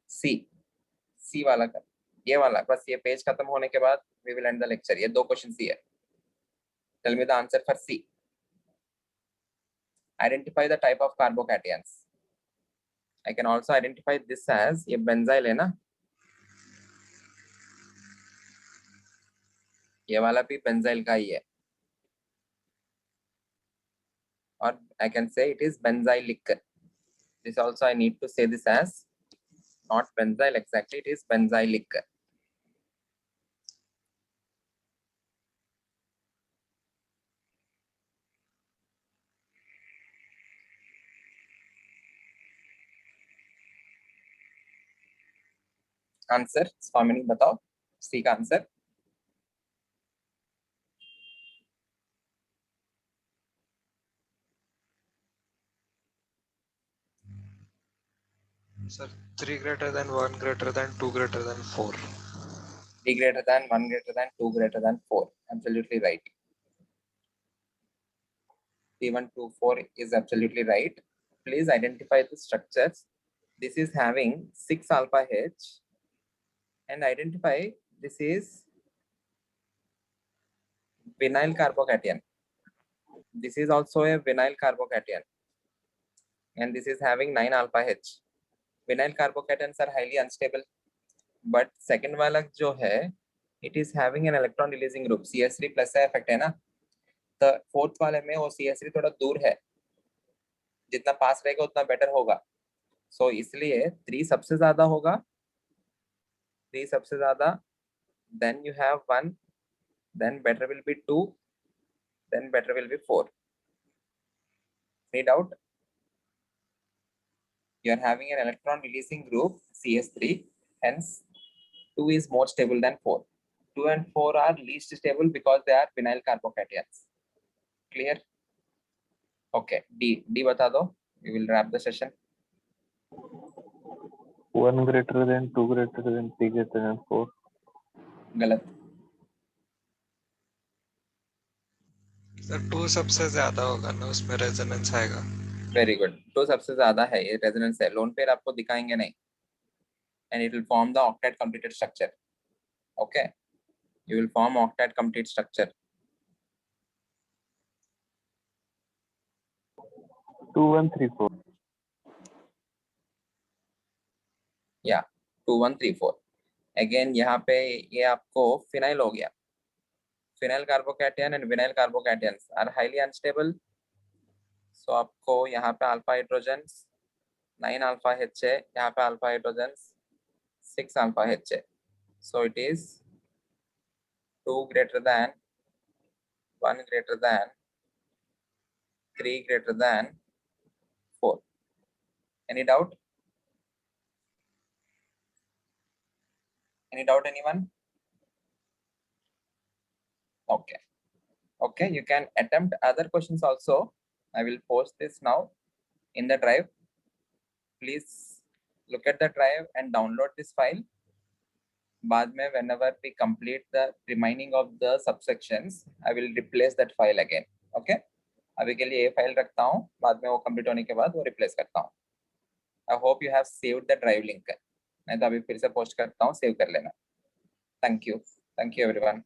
C वाला कर, ये वाला बस ये पेज खत्म होने के बाद we will end the lecture. ये 2 क्वेश्चन सी है. Tell me the answer for C. Identify the type of carbocations. I can also identify this as ये benzyl है ना, ये वाला भी benzyl का ही है, और I can say it is benzylic. This also I need to say this as not benzyl exactly, it is benzylic. Answer स्वामिनी बताओ, सी का answer. Sir 3 greater than 1 greater than 2 greater than 4. 3 greater than 1 greater than 2 greater than 4. Absolutely right. 3 1 2 4 is absolutely right. Please identify the structures. This is having 6 alpha H, and identify this is vinyl carbocation. This is also a vinyl carbocation, and this is having 9 alpha H. Vinyl carbocations are highly unstable, but second वाला जो है, it is having an electron releasing group. CS3 plus का effect है ना, तो fourth वाले में वो CS3 थोड़ा दूर है, जितना पास रहेगा उतना बेटर होगा. So इसलिए 3 सबसे ज्यादा होगा, 3 सबसे ज्यादा, then you have 1, then better will be 2, then better will be 4. Any doubt? You are having an electron releasing group CS3, hence 2 is more stable than 4. 2 and 4 are least stable because they are vinyl carbocations. Clear? Okay, D बता दो. We will wrap the session. 1 greater than 2 greater than 3 greater than 4. गलत. Sir 2 सबसे ज्यादा होगा ना, उसमें resonance आएगा. Very good. 2 सबसे ज्यादा है, ये रेजोनेंस है. लोन पेयर आपको दिखाएंगे नहीं. And it will form the octet completed structure. Okay, you will form octet complete structure. 2 1 3 4. Yeah, 2 1 3 4. Again यहाँ पे ये आपको फिनाइल हो गया. Phenyl carbocation and vinyl carbocations are highly unstable. So आपको यहाँ पे अल्फा हाइड्रोजन्स 9 अल्फा H है, यहाँ पे अल्फा हाइड्रोजन्स 6 अल्फा H है. So it is 2 greater than 1 greater than 3 greater than 4. Any doubt? Any doubt, anyone? Okay. Okay, you can attempt other questions also. I will post this now in the drive. Please look at the drive and download this file. बाद में whenever we complete the remaining of the subsections, I will replace that file again. Okay? अभी के लिए ये file रखता हूँ, बाद में वो कंप्लीट होने के बाद वो रिप्लेस करता हूँ. I hope you have saved the drive link. मैं तो अभी फिर से पोस्ट करता हूँ, सेव कर लेना. Thank you everyone.